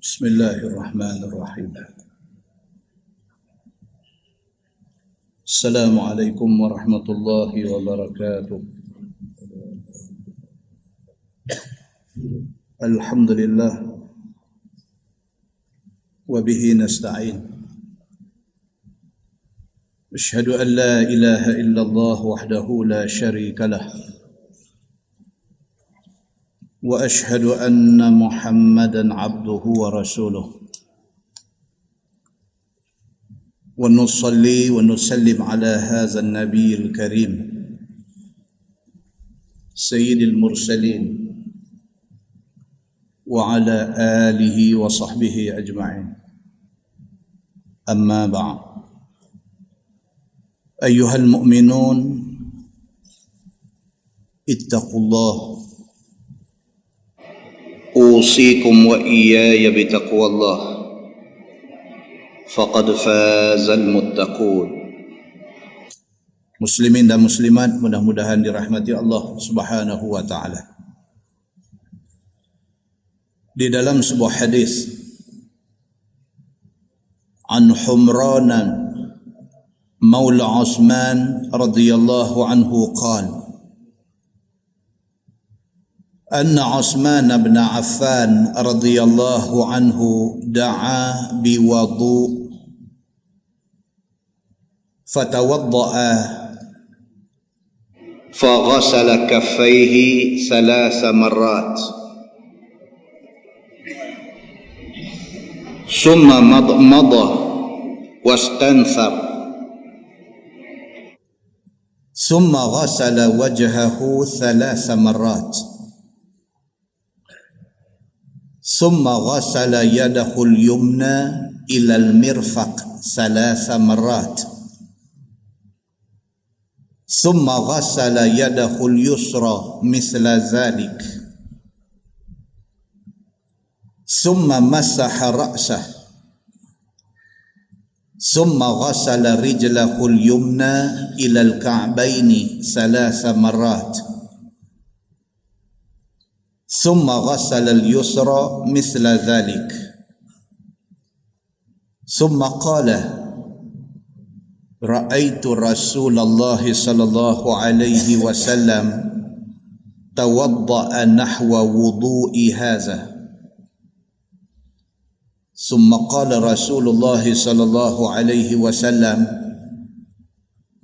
Bismillahirrahmanirrahim. Assalamualaikum warahmatullahi wabarakatuh. Alhamdulillah wa bihi nasta'in. Asyhadu an la ilaha illallah wahdahu la syarika lah. وأشهد أن محمدا عبده ورسوله ونصلي ونسلم على هذا النبي الكريم سيد المرسلين وعلى آله وصحبه أجمعين أما بعد أيها المؤمنون اتقوا الله أوصيكم وإياي بتقوى الله فقد فاز المتقون. Muslimin dan muslimat, mudah-mudahan dirahmati Allah Subhanahu wa taala. Di dalam sebuah hadis, an Humran maula Utsman radhiyallahu anhu qala أن عثمان بن عفان رضي الله عنه دعا بوضوء فتوضأ فغسل كفيه 3 مرات ثم مضمض واستنثر ثم غسل وجهه 3 مرات ثم غسل يده اليمنى إلى المرفق 3 مرات ثم غسل يده اليسرى مثل ذلك ثم مسح رأسه ثم غسل رجله اليمنى إلى الكعبين 3 مرات ثم غسل اليسرى مثل ذلك ثم قال رأيت رسول الله صلى الله عليه وسلم توضأ نحو وضوء هذا ثم قال رسول الله صلى الله عليه وسلم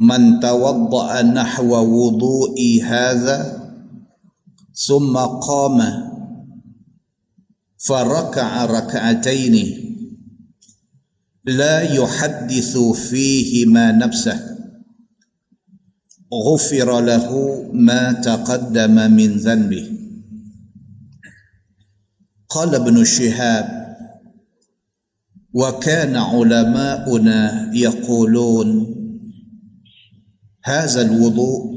من توضأ نحو وضوء هذا ثم قام فركع ركعتين لا يحدث فيهما نفسه غفر له ما تقدم من ذنبه. قال ابن شهاب وكان علماؤنا يقولون هذا الوضوء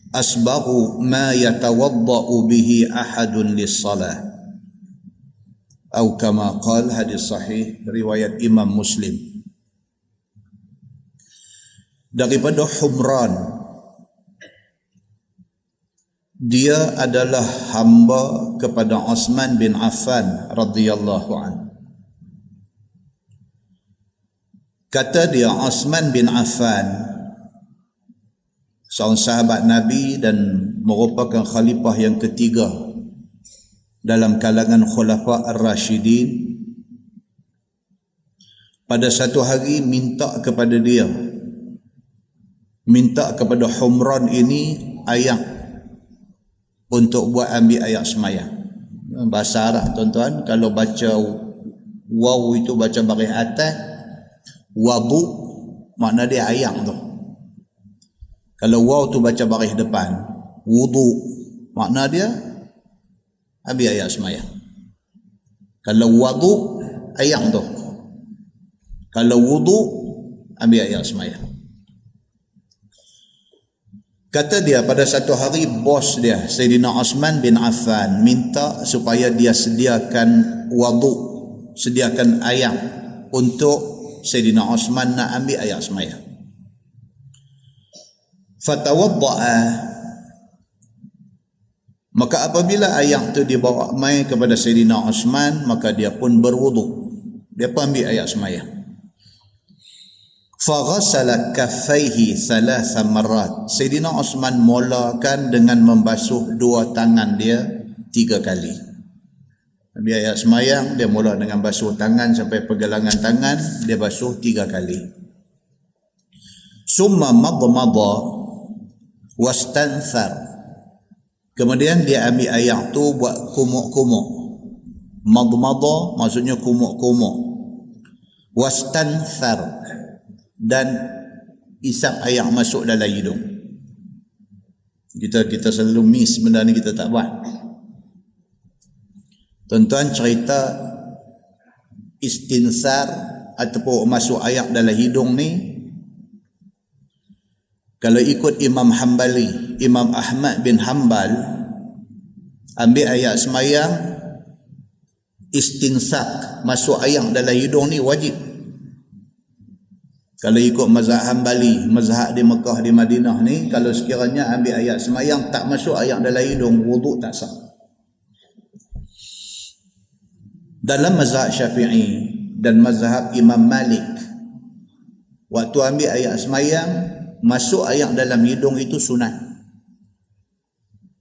أسبغ ما يتوضأ به أحد للصلاة أو كما قال. Hadis sahih riwayat Imam Muslim. Daripada Humran, dia adalah hamba kepada Utsman bin Affan radhiyallahu anhu. Kata dia, Utsman bin Affan seorang sahabat Nabi dan merupakan khalifah yang ketiga dalam kalangan khulafa ar-Rashidin. Pada satu hari minta kepada Humran ini ayat untuk buat ambil ayat semayang. Bahasa Arab tuan-tuan, kalau baca waw itu baca baris atas, wadu makna dia ayat tu. Kalau waw tu baca baris depan, wudu makna dia ambil ayat semayang. Kalau wadu ayat tu, kalau wudu ambil ayat semayang. Kata dia, pada satu hari bos dia Sayyidina Utsman bin Affan minta supaya dia sediakan wadu, sediakan ayat untuk Sayyidina Utsman nak ambil ayat semayang. Fatawadda'a, Maka apabila ayak tu dibawa mai kepada Sayyidina Osman, maka dia pun berwuduk. Dia pun ambil ayak semayang. Faghasala kaffaihi thalatha marrat. Sayyidina Osman mulakan dengan membasuh dua tangan dia 3 kali. Ambil ayak semayang, dia mula dengan basuh tangan sampai pergelangan tangan, dia basuh 3 kali. Summa madmada wastanthar. Kemudian dia ambil ayak tu buat kumuk-kumuk. Madmada maksudnya kumuk-kumuk. Wastanthar, dan isap ayak masuk dalam hidung. Kita selalu miss benda ni, kita tak buat. Tuan-tuan, cerita istinsar ataupun masuk ayak dalam hidung ni, kalau ikut Imam Hanbali, Imam Ahmad bin Hanbal, ambil ayak semayang, istinsak, masuk ayak dalam hidung ni wajib. Kalau ikut mazhab Hanbali, mazhab di Mekah, di Madinah ni, kalau sekiranya ambil ayak semayang tak masuk ayak dalam hidung, wuduk tak sah. Dalam mazhab Syafi'i dan mazhab Imam Malik, waktu ambil ayak semayang, masuk ayak dalam hidung itu sunat.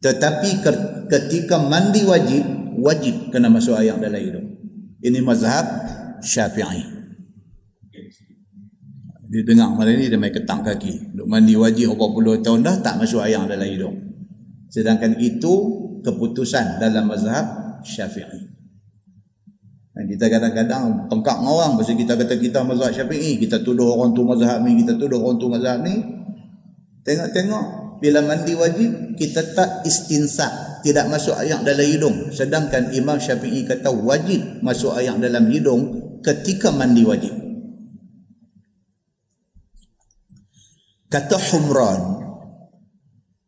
Tetapi ketika mandi wajib kena masuk ayak dalam hidung. Ini mazhab Syafi'i. Dia dengar malam ni dia main ketang kaki. Duk mandi wajib 40 tahun dah tak masuk ayak dalam hidung. Sedangkan itu keputusan dalam mazhab Syafi'i. Dan kita kadang-kadang pengkak dengan orang pasal kita kata kita mazhab Syafi'i, kita tuduh orang tu mazhab ni, kita tuduh orang tu mazhab ni. Tengok-tengok bila mandi wajib kita tak istinsak, tidak masuk ayak dalam hidung. Sedangkan Imam Syafi'i kata wajib masuk ayak dalam hidung ketika mandi wajib. Kata Humran,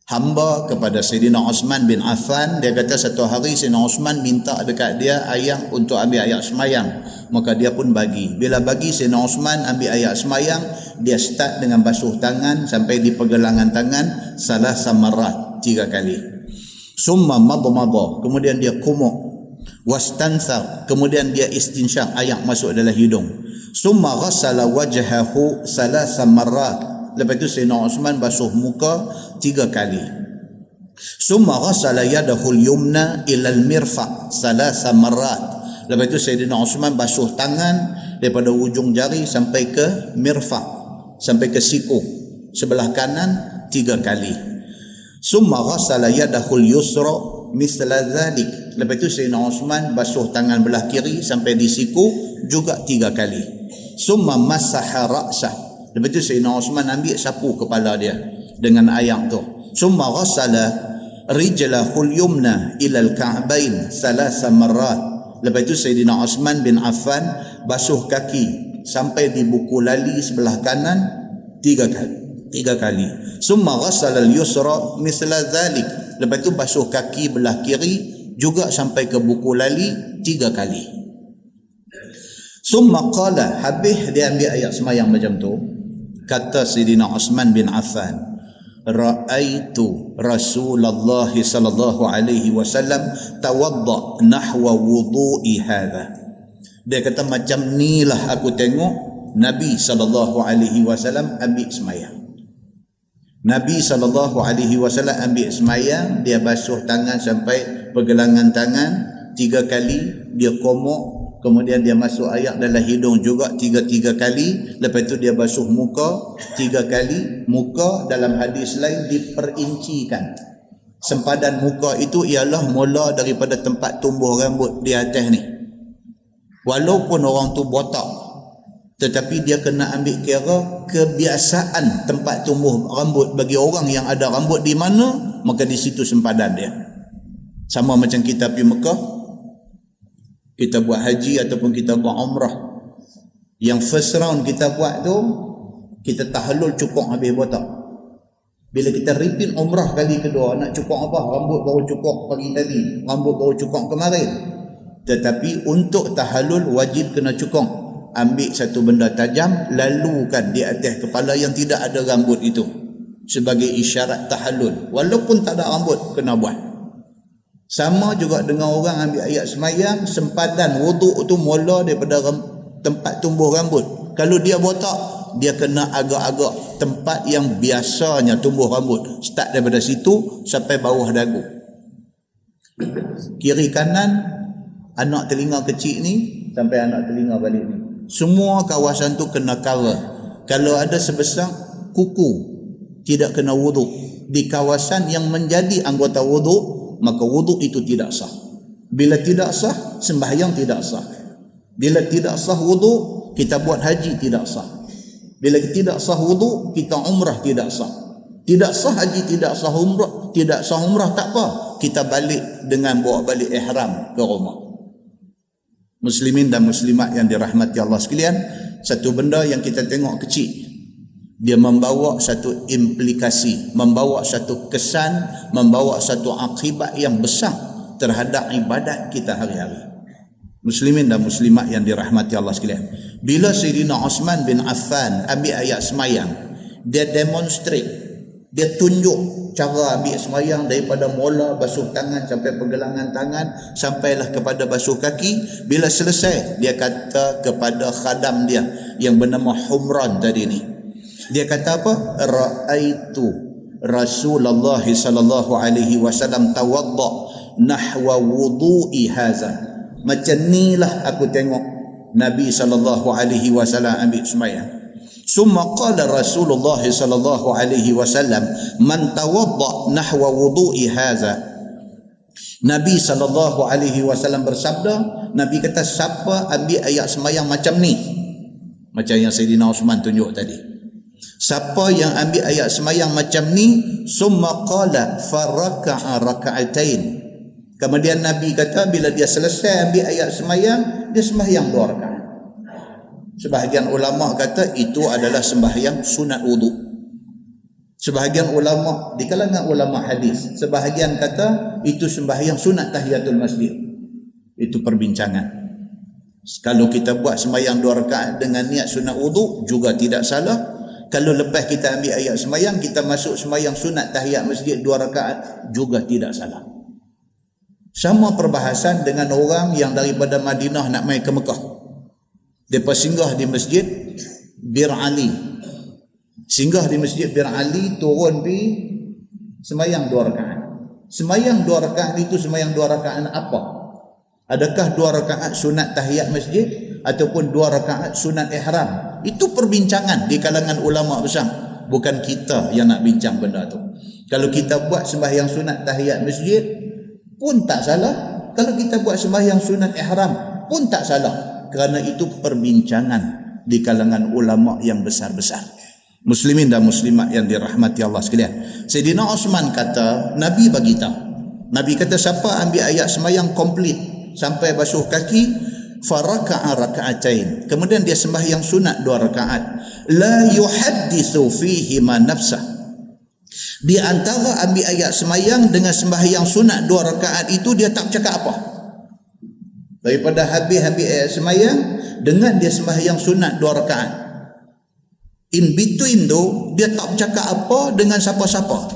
hamba kepada Sayyidina Osman bin Affan, dia kata satu hari Sayyidina Osman minta dekat dia ayak untuk ambil ayak semayang, maka dia pun bagi. Bila bagi Sayyidina Osman ambil ayak semayang, dia start dengan basuh tangan sampai di pergelangan tangan salah samarat 3 kali. Summa madmada, kemudian dia kumuk. Wastanthar, kemudian dia istinsyak, ayak masuk dalam hidung. Summa ghassala wajhahu salah samarat. Lepas itu Sayyidina Osman basuh muka 3 kali. Summa ghassala yadahu al-yumna ila al-mirfaq salasa marrat. Lepas itu Sayyidina Osman basuh tangan daripada ujung jari sampai ke mirfaq, sampai ke siku sebelah kanan 3 kali. Summa ghassala yadahu al-yusra mithla dhalik. Lepas itu Sayyidina Osman basuh tangan belah kiri sampai di siku juga 3 kali. Summa masaha ra'sah. Lepas itu Sayyidina Osman ambil sapu kepala dia dengan ayak tu. Summa ghassala rijlahul yumna ila al-ka'bain salasa marrat. Lepas itu Sayyidina Osman bin Affan basuh kaki sampai di buku lali sebelah kanan 3 kali. 3 kali. Summa ghassala al-yusra mithla dhalik. Lepas itu basuh kaki belah kiri juga sampai ke buku lali 3 kali. Summa qala, habis dia ambil ayat semayang macam tu. Kata Sayyidina Osman bin Affan, ra'aitu Rasulullah sallallahu alaihi wasallam tawadda nahwa wudu'i hadha. Dia kata macam nilah aku tengok Nabi sallallahu alaihi wasallam ambil semayang. Nabi sallallahu alaihi wasallam ambil semayang, dia basuh tangan sampai pergelangan tangan 3 kali, dia komok. Kemudian dia masuk ayak dalam hidung juga 3 kali. Lepas itu dia basuh muka 3 kali. Muka dalam hadis lain diperincikan. Sempadan muka itu ialah mula daripada tempat tumbuh rambut di atas ni. Walaupun orang tu botak, tetapi dia kena ambil kira kebiasaan tempat tumbuh rambut bagi orang yang ada rambut di mana, maka di situ sempadan dia. Sama macam kita pergi Mekah, kita buat haji ataupun kita buat umrah. Yang first round kita buat tu, kita tahallul cukup habis botak. Bila kita repeat umrah kali kedua, nak cukup apa? Rambut baru cukup pagi tadi, rambut baru cukup kemarin. Tetapi untuk tahallul wajib kena cukup. Ambil satu benda tajam, lalukan di atas kepala yang tidak ada rambut itu sebagai isyarat tahallul. Walaupun tak ada rambut, kena buat. Sama juga dengan orang ambil ayat semayang, sempadan wuduk tu mula daripada tempat tumbuh rambut. Kalau dia botak, dia kena agak-agak tempat yang biasanya tumbuh rambut. Start daripada situ sampai bawah dagu. Kiri kanan, anak telinga kecil ni sampai anak telinga balik ni. Semua kawasan tu kena cover. Kalau ada sebesar kuku, tidak kena wuduk. Di kawasan yang menjadi anggota wuduk, maka wuduk itu tidak sah. Bila tidak sah, sembahyang tidak sah. Bila tidak sah wuduk, kita buat haji tidak sah. Bila tidak sah wuduk, kita umrah tidak sah. Tidak sah haji, tidak sah umrah tak apa. Kita balik dengan bawa balik ihram ke rumah. Muslimin dan muslimat yang dirahmati Allah sekalian, satu benda yang kita tengok kecil, dia membawa satu implikasi, membawa satu kesan, membawa satu akibat yang besar terhadap ibadat kita hari-hari. Muslimin dan muslimat yang dirahmati Allah sekalian, bila Sayyidina Osman bin Affan ambil ayat semayang, dia demonstrate, dia tunjuk cara ambil semayang daripada mula basuh tangan sampai pergelangan tangan, sampailah kepada basuh kaki. Bila selesai, dia kata kepada khadam dia yang bernama Humran tadi ni, dia kata apa? Ra'aitu Rasulullah sallallahu alaihi wasallam tawadda nahwa wudu'i haza. Macam nilah aku tengok Nabi sallallahu alaihi wasallam ambil sembahyang. Summa qala Rasulullah sallallahu alaihi wasallam man tawadda nahwa wudu'i haza. Nabi sallallahu alaihi wasallam bersabda, Nabi kata siapa ambil ayat sembahyang macam ni, macam yang Sayyidina Osman tunjuk tadi, siapa yang ambil ayat semayang macam ni, summa qala faraka'a raka'atain. Kemudian Nabi kata bila dia selesai ambil ayat semayang, dia sembahyang 2 rakaat. Sebahagian ulama kata itu adalah sembahyang sunat wuduk. Sebahagian ulama di kalangan ulama hadis, sebahagian kata itu sembahyang sunat tahiyatul masjid. Itu perbincangan. Kalau kita buat sembahyang 2 rakaat dengan niat sunat wuduk juga tidak salah. Kalau lepas kita ambil ayat semayang, kita masuk semayang sunat tahiyat masjid 2 rakaat, juga tidak salah. Sama perbahasan dengan orang yang daripada Madinah nak mai ke Mekah. Mereka singgah di masjid Bir Ali. Singgah di masjid Bir Ali, turun pergi semayang 2 rakaat. Semayang 2 rakaat itu semayang 2 rakaat apa? Adakah 2 rakaat sunat tahiyat masjid ataupun 2 rakaat sunat ihram? Itu perbincangan di kalangan ulama besar. Bukan kita yang nak bincang benda tu. Kalau kita buat sembahyang sunat tahiyat masjid pun tak salah. Kalau kita buat sembahyang sunat ihram pun tak salah. Kerana itu perbincangan di kalangan ulama yang besar-besar. Muslimin dan muslimat yang dirahmati Allah sekalian, Sayyidina Osman kata, Nabi bagi tahu. Nabi kata siapa ambil ayat sembahyang komplit sampai basuh kaki, faraka'a raka'atain, kemudian dia sembahyang sunat 2 rakaat, la yuhaddithu fihi ma nafsah. Di antara ambil ayat sembahyang dengan sembahyang sunat 2 rakaat itu, dia tak cakap apa. Daripada habis ayat sembahyang dengan dia sembahyang sunat 2 rakaat, in between tu dia tak bercakap apa dengan siapa-siapa.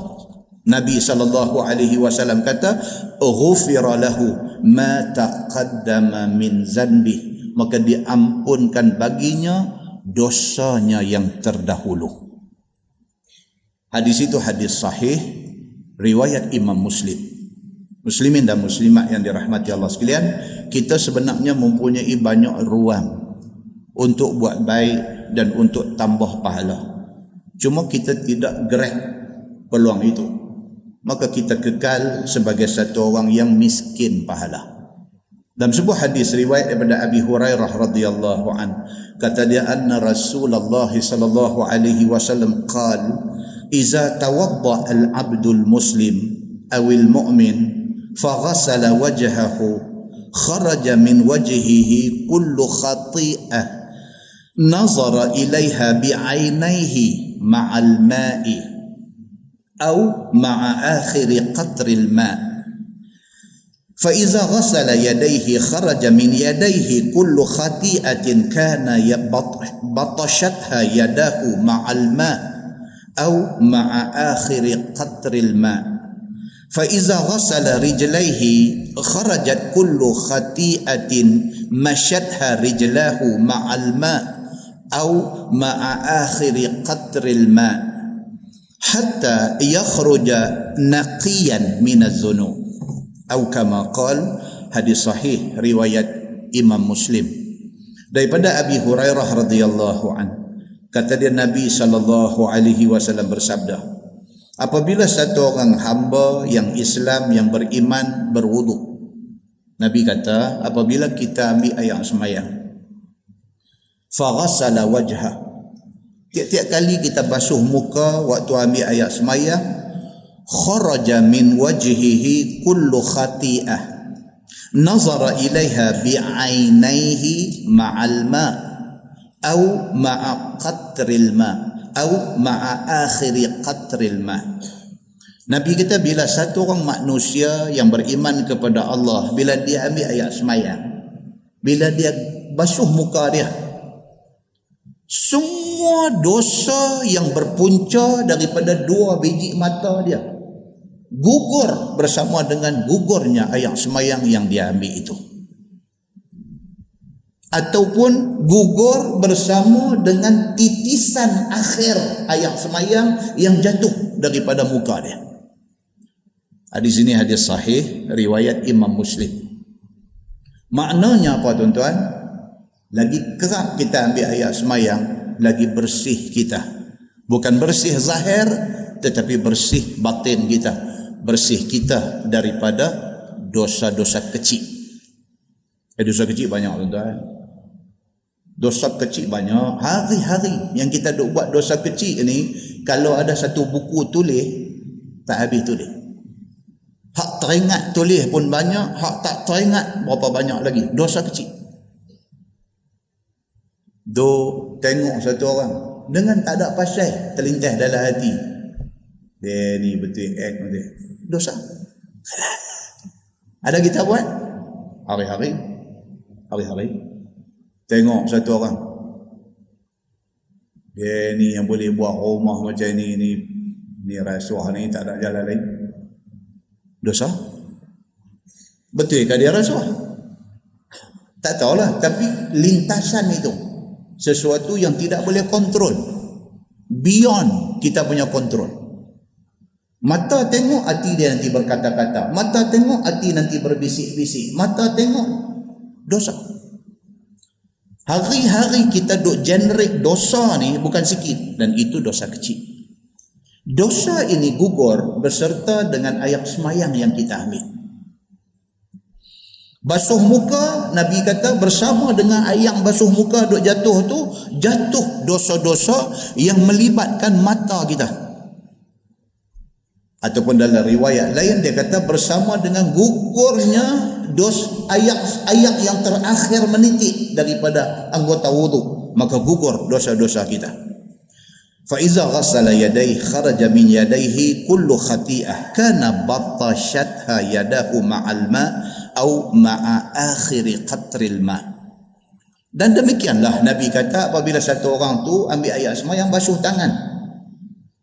Nabi SAW kata, ghufira lahu ma taqaddama min zanbih, maka diampunkan baginya dosanya yang terdahulu. Hadis itu hadis sahih riwayat Imam Muslim. Muslimin dan muslimat yang dirahmati Allah sekalian, kita sebenarnya mempunyai banyak ruang untuk buat baik dan untuk tambah pahala. Cuma kita tidak grab peluang itu, maka kita kekal sebagai satu orang yang miskin pahala. Dalam sebuah hadis riwayat daripada Abi Hurairah radhiyallahu an, kata dia, anna Rasulullah sallallahu alaihi wasallam qala, iza tawadda al-abdul muslim awil mu'min faghasala wajhahu kharaja min wajhihi kullu khati'ah nazara ilaiha bi'ainaihi ma'al ma'i aw ma'a akhiri qatril ma'. فإذا غسل يديه خرج من يديه كل خطيئة كان بطشتها يداه مع الماء أو مع آخر قطر الماء. fa iza ghassala rijlaihi kharajat kullu khati'atin masyatha rijlahu ma'al ma' aw ma'a akhiri qatril ma' hatta yakhruja naqiyan minaz zunub atau kama qala. Hadis sahih riwayat Imam Muslim daripada Abi Hurairah radhiyallahu an. Kata dia, Nabi SAW bersabda, apabila satu orang hamba yang Islam, yang beriman, berwuduk, Nabi kata, apabila kita ambil air sembahyang, faghassala wajha, tiap-tiap kali kita basuh muka waktu ambil air sembahyang, kharaja min wajhihi kullu khati'ah nazara ilaiha bi'ainaihi ma'al ma' au ma'a qatril ma' au ma'a akhiri qatril ma'. Nabi kata, bila satu orang manusia yang beriman kepada Allah, bila dia ambil ayat semayang, bila dia basuh muka dia, semua dosa yang berpunca daripada dua biji mata dia gugur bersama dengan gugurnya ayat semayang yang dia ambil itu, ataupun gugur bersama dengan titisan akhir ayat semayang yang jatuh daripada muka dia. Hadis ini hadis sahih riwayat Imam Muslim. Maknanya apa tuan-tuan? Lagi kerap kita ambil ayat semayang, lagi bersih kita. Bukan bersih zahir, tetapi bersih batin kita, bersih kita daripada dosa-dosa kecil. Dosa kecil banyak tuan-tuan. Dosa kecil banyak. Hari-hari yang kita duk buat dosa kecil ni, kalau ada satu buku tulis, tak habis tulis. Hak teringat tulis pun banyak, hak tak teringat berapa banyak lagi. Dosa kecil. Tengok satu orang dengan tak ada pasal, terlintas dalam hati, dia ni betul betul dosa. Ada kita buat hari-hari. Tengok satu orang, dia ni yang boleh buat rumah macam ni rasuah ni, tak ada jalan lain. Dosa. Betul ke dia rasuah? Tak tahulah, tapi lintasan itu sesuatu yang tidak boleh kontrol, beyond kita punya kontrol. Mata tengok, hati dia nanti berkata-kata. Mata tengok, hati nanti berbisik-bisik. Mata tengok, dosa. Hari-hari kita duk generate dosa ni bukan sikit, dan itu dosa kecil. Dosa ini gugur beserta dengan ayat semayang yang kita ambil. Basuh muka, Nabi kata bersama dengan ayat basuh muka duk jatuh tu, jatuh dosa-dosa yang melibatkan mata kita. Ataupun dalam riwayat lain dia kata bersama dengan gugurnya ayat yang terakhir menitik daripada anggota wuduk, maka gugur dosa-dosa kita. Fa iza ghassala yadayhi kharaja min yadayhi kullu khati'ah kana battashatha yadahu ma'al ma' au ma'a akhiri qatril ma'. Dan demikianlah Nabi kata, apabila satu orang tu ambil ayat semayang, basuh tangan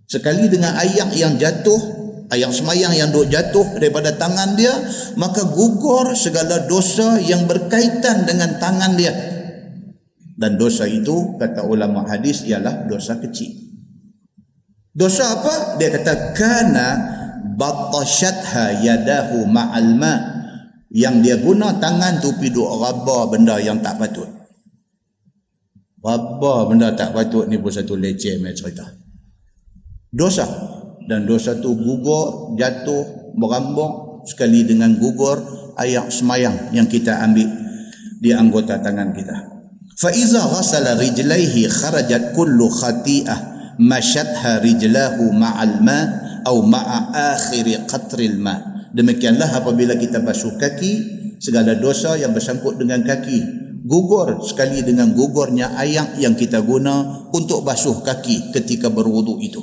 sekali dengan ayat yang jatuh, ayat semayang yang duk jatuh daripada tangan dia, maka gugur segala dosa yang berkaitan dengan tangan dia. Dan dosa itu, kata ulama hadis, ialah dosa kecil. Dosa apa? Dia kata kana battashatha yadahu ma'al ma', yang dia guna tangan tu pergi duk raba benda yang tak patut. Raba benda tak patut ni pun satu leceh macam cerita. Dosa. Dan dosa tu gugur, jatuh, berambung sekali dengan gugur ayat semayang yang kita ambil di anggota tangan kita. Fa iza ghassala rijlaihi kharajat kullu khati'ah masyatha rijlahu ma'al ma' au ma'a akhiri qatril ma'. Demikianlah apabila kita basuh kaki, segala dosa yang bersangkut dengan kaki gugur sekali dengan gugurnya air yang kita guna untuk basuh kaki ketika berwuduk itu.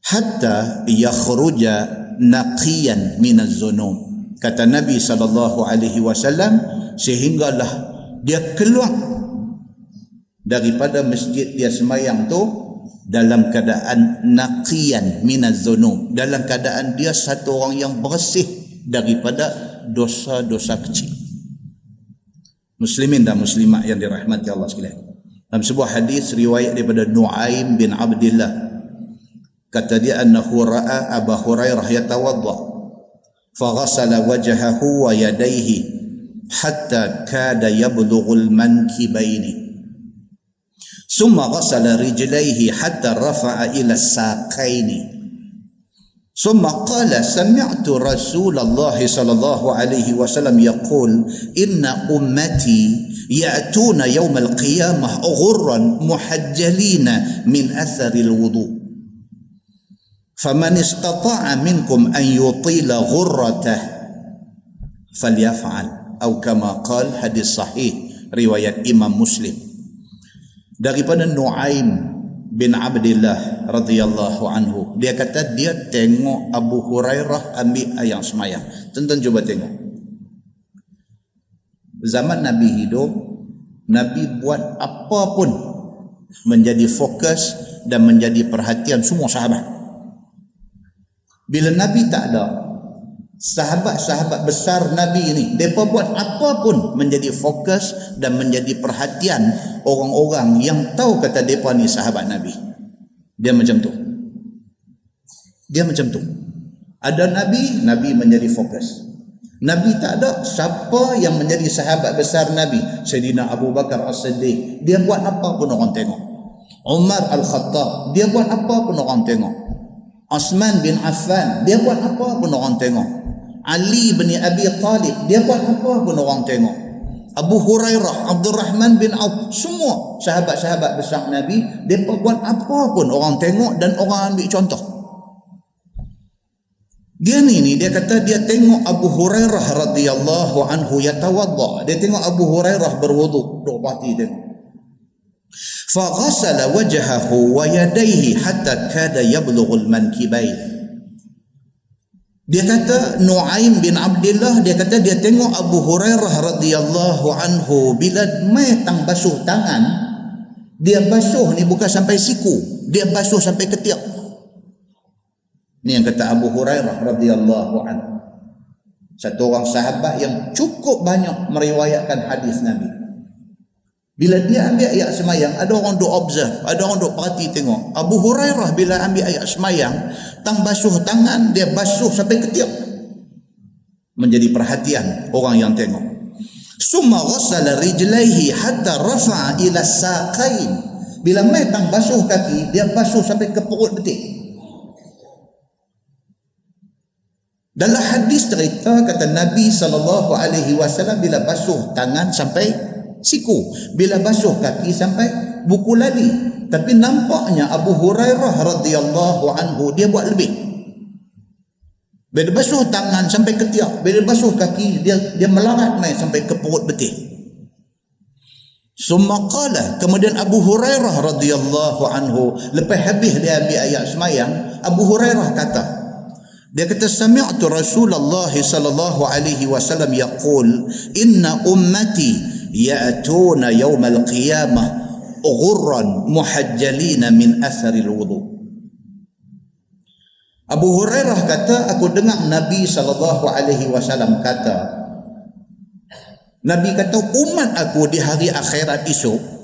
Hatta yakhruja naqiyan minaz zunub. Kata Nabi SAW, sehinggalah dia keluar daripada masjid dia semayang tu dalam keadaan naqiyan minaz zunub, dalam keadaan dia satu orang yang bersih daripada dosa-dosa kecil. Muslimin dan muslimat yang dirahmati Allah sekalian, dalam sebuah hadis riwayat daripada Nu'aim bin Abdillah, kata dia annahu ra'a Abu Hurairah yatawadda faghasala wajhahu wa yadayhi hatta kada yablughul mankibaini ثم غسل رجليه حتى رفع إلى الساقين ثم قال سمعت رسول الله صلى الله عليه وسلم يقول إن أمتي يأتون يوم القيامة غرا محجلين من أثر الوضوء فمن استطاع منكم أن يطيل غرته فليفعل أو كما قال. Hadis sahih riwayat Imam Muslim. Daripada Nu'aim bin Abdillah radhiyallahu anhu, dia kata dia tengok Abu Hurairah ambil air semayang. Tuan-tuan cuba tengok, zaman Nabi hidup, Nabi buat apa pun menjadi fokus dan menjadi perhatian semua sahabat. Bila Nabi tak ada, sahabat-sahabat besar Nabi ini, mereka buat apa pun menjadi fokus dan menjadi perhatian orang-orang yang tahu kata mereka ni sahabat Nabi. Dia macam tu. Dia macam tu. Ada Nabi, Nabi menjadi fokus. Nabi tak ada, siapa yang menjadi sahabat besar Nabi? Sayyidina Abu Bakar As-Siddiq, dia buat apa pun orang tengok. Umar Al-Khattab, dia buat apa pun orang tengok. Osman bin Affan, dia buat apa pun orang tengok. Ali bin Abi Talib, dia buat apa pun orang tengok. Abu Hurairah, Abdul Rahman bin Auf, semua sahabat-sahabat besar Nabi, dia buat apa pun orang tengok dan orang ambil contoh. Dia ni dia kata dia tengok Abu Hurairah radhiyallahu anhu yatawadda, dia tengok Abu Hurairah berwuduk, duk parti tengok. Fa ghasala wajhahu wa yadayhi hatta kada yablughul mankibain. Dia kata Nu'aim bin Abdillah, dia kata dia tengok Abu Hurairah radhiyallahu anhu bila mai tang basuh tangan, dia basuh ni bukan sampai siku, dia basuh sampai ketiak. Ni yang kata Abu Hurairah radhiyallahu anhu, satu orang sahabat yang cukup banyak meriwayatkan hadis Nabi. Bila dia ambil ayat semayang, ada orang duk observe, ada orang duk perhati tengok. Abu Hurairah bila ambil ayat semayang, tang basuh tangan, dia basuh sampai ketiak. Menjadi perhatian orang yang tengok. Summa ghassala rijlaihi hatta rafa'a ila saqain. Bila mai tang basuh kaki, dia basuh sampai ke perut betik. Dalam hadis cerita kata Nabi SAW bila basuh tangan sampai siku, bila basuh kaki sampai buku lali. Tapi nampaknya Abu Hurairah radhiyallahu anhu dia buat lebih. Bila basuh tangan sampai ketiak, bila basuh kaki dia melarat mai sampai ke perut betik. Summa qala, kemudian Abu Hurairah radhiyallahu anhu lepas habis dia ambil ayat semayang, Abu Hurairah kata, dia kata sami'tu Rasulullah sallallahu alaihi wasallam yaqul inna ummati ya'tuna yawmal qiyamah ghurran muhajjalina min atharil wudu. Abu Hurairah kata aku dengar Nabi sallallahu alaihi wasallam kata, Nabi kata umat aku di hari akhirat esok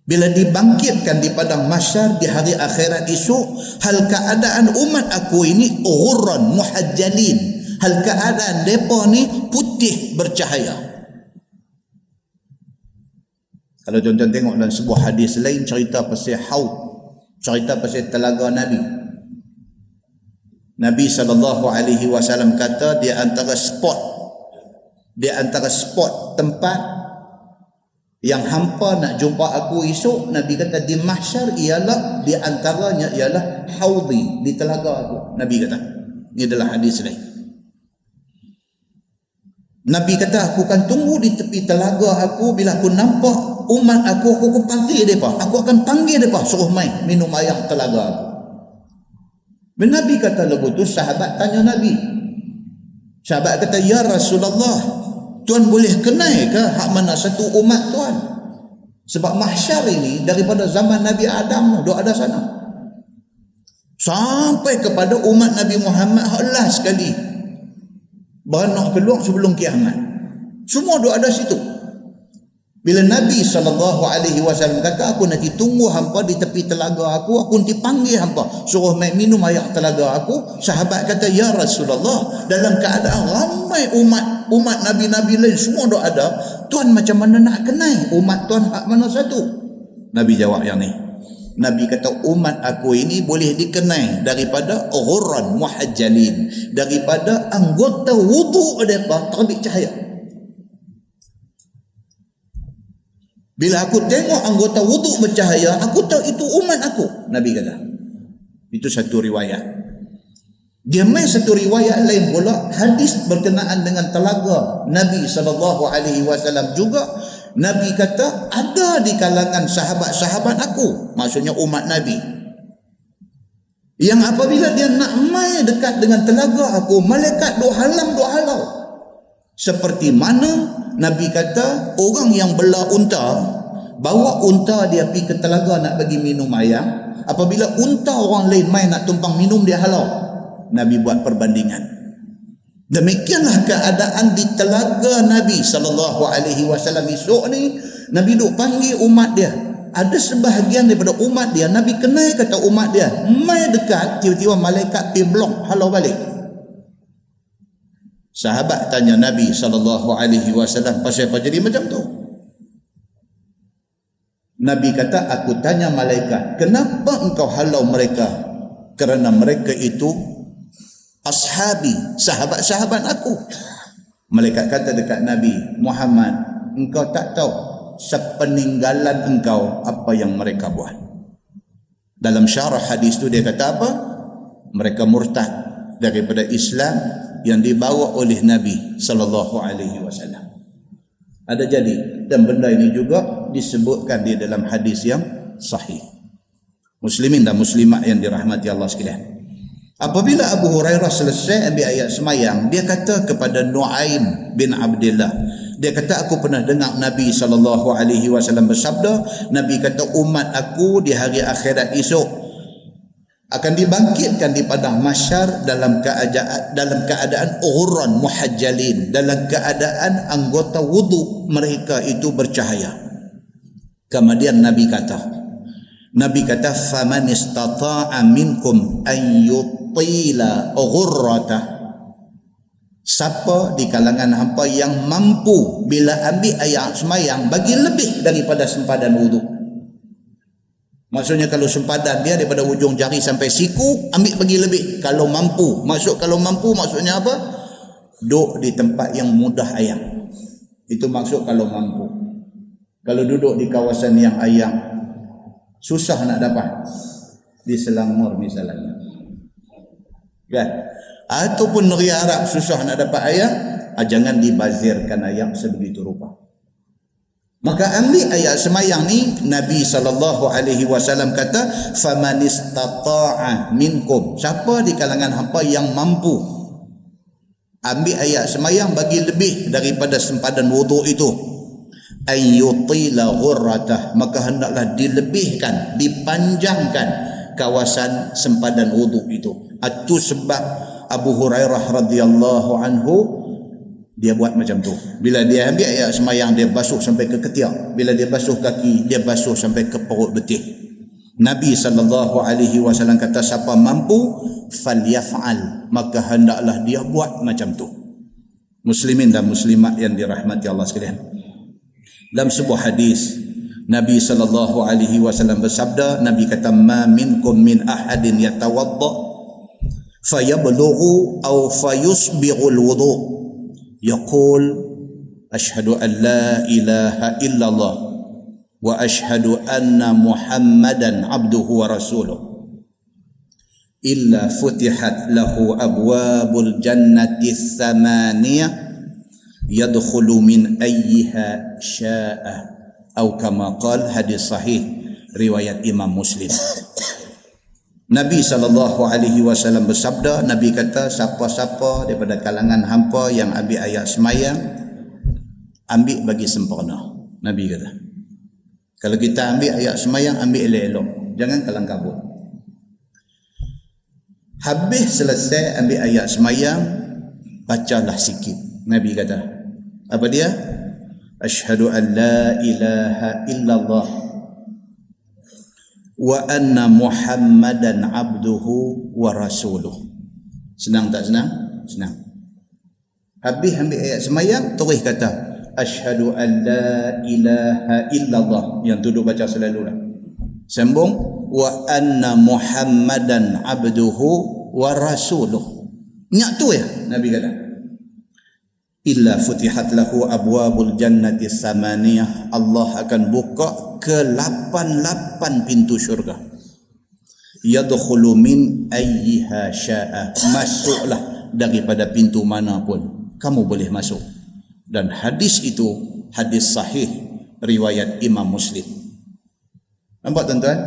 bila dibangkitkan di padang mahsyar di hari akhirat esok, hal keadaan umat aku ini ghurran muhajjalin, hal keadaan depa ni putih bercahaya. Kalau tuan-tuan tengok dalam sebuah hadis lain cerita pasal haud, cerita pasal telaga Nabi. Nabi SAW kata dia antara spot tempat yang hampa nak jumpa aku esok, Nabi kata di mahsyar ialah di antaranya ialah haudi, di telaga aku. Nabi kata, ini adalah hadis lain. Nabi kata aku akan tunggu di tepi telaga aku, bila aku nampak umat aku akan panggil mereka. Aku akan panggil mereka suruh main minum air telaga aku. Nabi kata lepas tu sahabat tanya Nabi. Sahabat kata, ya Rasulullah, Tuan boleh kenal ke hak mana satu umat Tuan? Sebab mahsyar ini daripada zaman Nabi Adam dah ada sana. Sampai kepada umat Nabi Muhammad last sekali beranak keluar sebelum kiamat. Semua dah ada situ. Bila Nabi SAW kata, aku nanti tunggu hampa di tepi telaga aku nanti panggil hampa, suruh main minum air telaga aku. Sahabat kata, ya Rasulullah, dalam keadaan ramai umat Nabi-Nabi lain semua dah ada, Tuan macam mana nak kenal umat Tuan hak mana satu? Nabi jawab yang ni. Nabi kata, umat aku ini boleh dikenal daripada ghurran muhajjalin, daripada anggota wudu mereka terbit cahaya. Bila aku tengok anggota wuduk bercahaya, aku tahu itu umat aku. Nabi kata. Itu satu riwayat. Dia main satu riwayat lain pula, hadis berkenaan dengan telaga Nabi SAW juga. Nabi kata, ada di kalangan sahabat-sahabat aku, maksudnya umat Nabi, yang apabila dia nak main dekat dengan telaga aku, malaikat duk halau. Seperti mana Nabi kata, orang yang bela unta, bawa unta dia pergi ke telaga nak bagi minum air. Apabila unta orang lain main nak tumpang minum, dia halau. Nabi buat perbandingan. Demikianlah keadaan di telaga Nabi SAW esok ni. Nabi duk panggil umat dia. Ada sebahagian daripada umat dia, Nabi kenal kata umat dia, main dekat, tiba-tiba malaikat pergi blok, halau balik. Sahabat tanya Nabi SAW, pasal apa jadi macam tu? Nabi kata, aku tanya malaikat, kenapa engkau halau mereka? Kerana mereka itu ashabi, sahabat-sahabat aku. Malaikat kata dekat Nabi Muhammad, engkau tak tahu sepeninggalan engkau apa yang mereka buat. Dalam syarah hadis tu dia kata apa? Mereka murtad daripada Islam yang dibawa oleh Nabi SAW. Ada jadi, dan benda ini juga disebutkan di dalam hadis yang sahih. Muslimin dan muslimat yang dirahmati Allah sekalian. Apabila Abu Hurairah selesai ambil ayat semayang, dia kata kepada Nu'aim bin Abdullah, dia kata, aku pernah dengar Nabi SAW bersabda, Nabi kata, umat aku di hari akhirat esok akan dibangkitkan di padang mahsyar dalam keadaan ghurran muhajjalin, dalam keadaan anggota wudu mereka itu bercahaya. Kemudian Nabi kata, faman istata'a minkum an yutila ghurratah, siapa di kalangan hampa yang mampu bila ambil ayat semayang bagi lebih daripada sempadan wudu. Maksudnya kalau sempadan dia daripada ujung jari sampai siku, ambil bagi lebih kalau mampu. Kalau mampu maksudnya apa? Duduk di tempat yang mudah air. Itu maksud kalau mampu. Kalau duduk di kawasan yang air susah nak dapat, di Selangor misalnya, kan? Ataupun negeri Arab susah nak dapat air, jangan dibazirkan air sebegitu rupa. Maka ambil ayat semayang ni, Nabi SAW kata, faman istata'a minkum, siapa di kalangan hampa yang mampu ambil ayat semayang bagi lebih daripada sempadan wuduk itu, ayyutila ghurratah, maka hendaklah dilebihkan, dipanjangkan kawasan sempadan wuduk itu. Itu sebab Abu Hurairah radhiyallahu anhu dia buat macam tu. Bila dia ambil ayat semayang, dia basuh sampai ke ketiak. Bila dia basuh kaki, dia basuh sampai ke perut betih. Nabi SAW kata, siapa mampu falyaf'al, maka hendaklah dia buat macam tu. Muslimin dan muslimat yang dirahmati Allah sekalian. Dalam sebuah hadis, Nabi SAW bersabda, Nabi kata, ma minkum min ahadin yatawadda fayablughu aw fayusbighul wudu' yaqul asyhadu an la ilaha illallah wa asyhadu anna muhammadan abduhu wa rasuluh illa futihat lahu abwabul jannati thamaniyah yadkhulu min ayyiha sya'a atau kama qala. Hadis sahih riwayat Imam Muslim. Nabi SAW bersabda, Nabi kata, siapa-siapa daripada kalangan hampa yang ambil ayat semayang, ambil bagi sempurna. Nabi kata, Kalau kita ambil ayat semayang, ambil elok-elok. Jangan kelang kabut. Habis selesai ambil ayat semayang, bacalah sikit. Nabi kata, apa dia? Asyhadu an la ilaha illallah wa anna Muhammadan abduhu wa rasuluh. Senang tak senang? Senang. Habis ambil ayat semayang, terus kata asyhadu an la ilaha illallah, yang duduk baca selalulah. Sambung wa anna Muhammadan abduhu wa rasuluh. Ingat tu ya Nabi kata. Illa futihat lahu abwabul jannati samaniyah, Allah akan buka ke 88 pintu syurga. Yadkhulu min ayyiha syaa, masuklah daripada pintu mana pun kamu boleh masuk. Dan hadis itu hadis sahih riwayat Imam Muslim. Nampak tuan-tuan?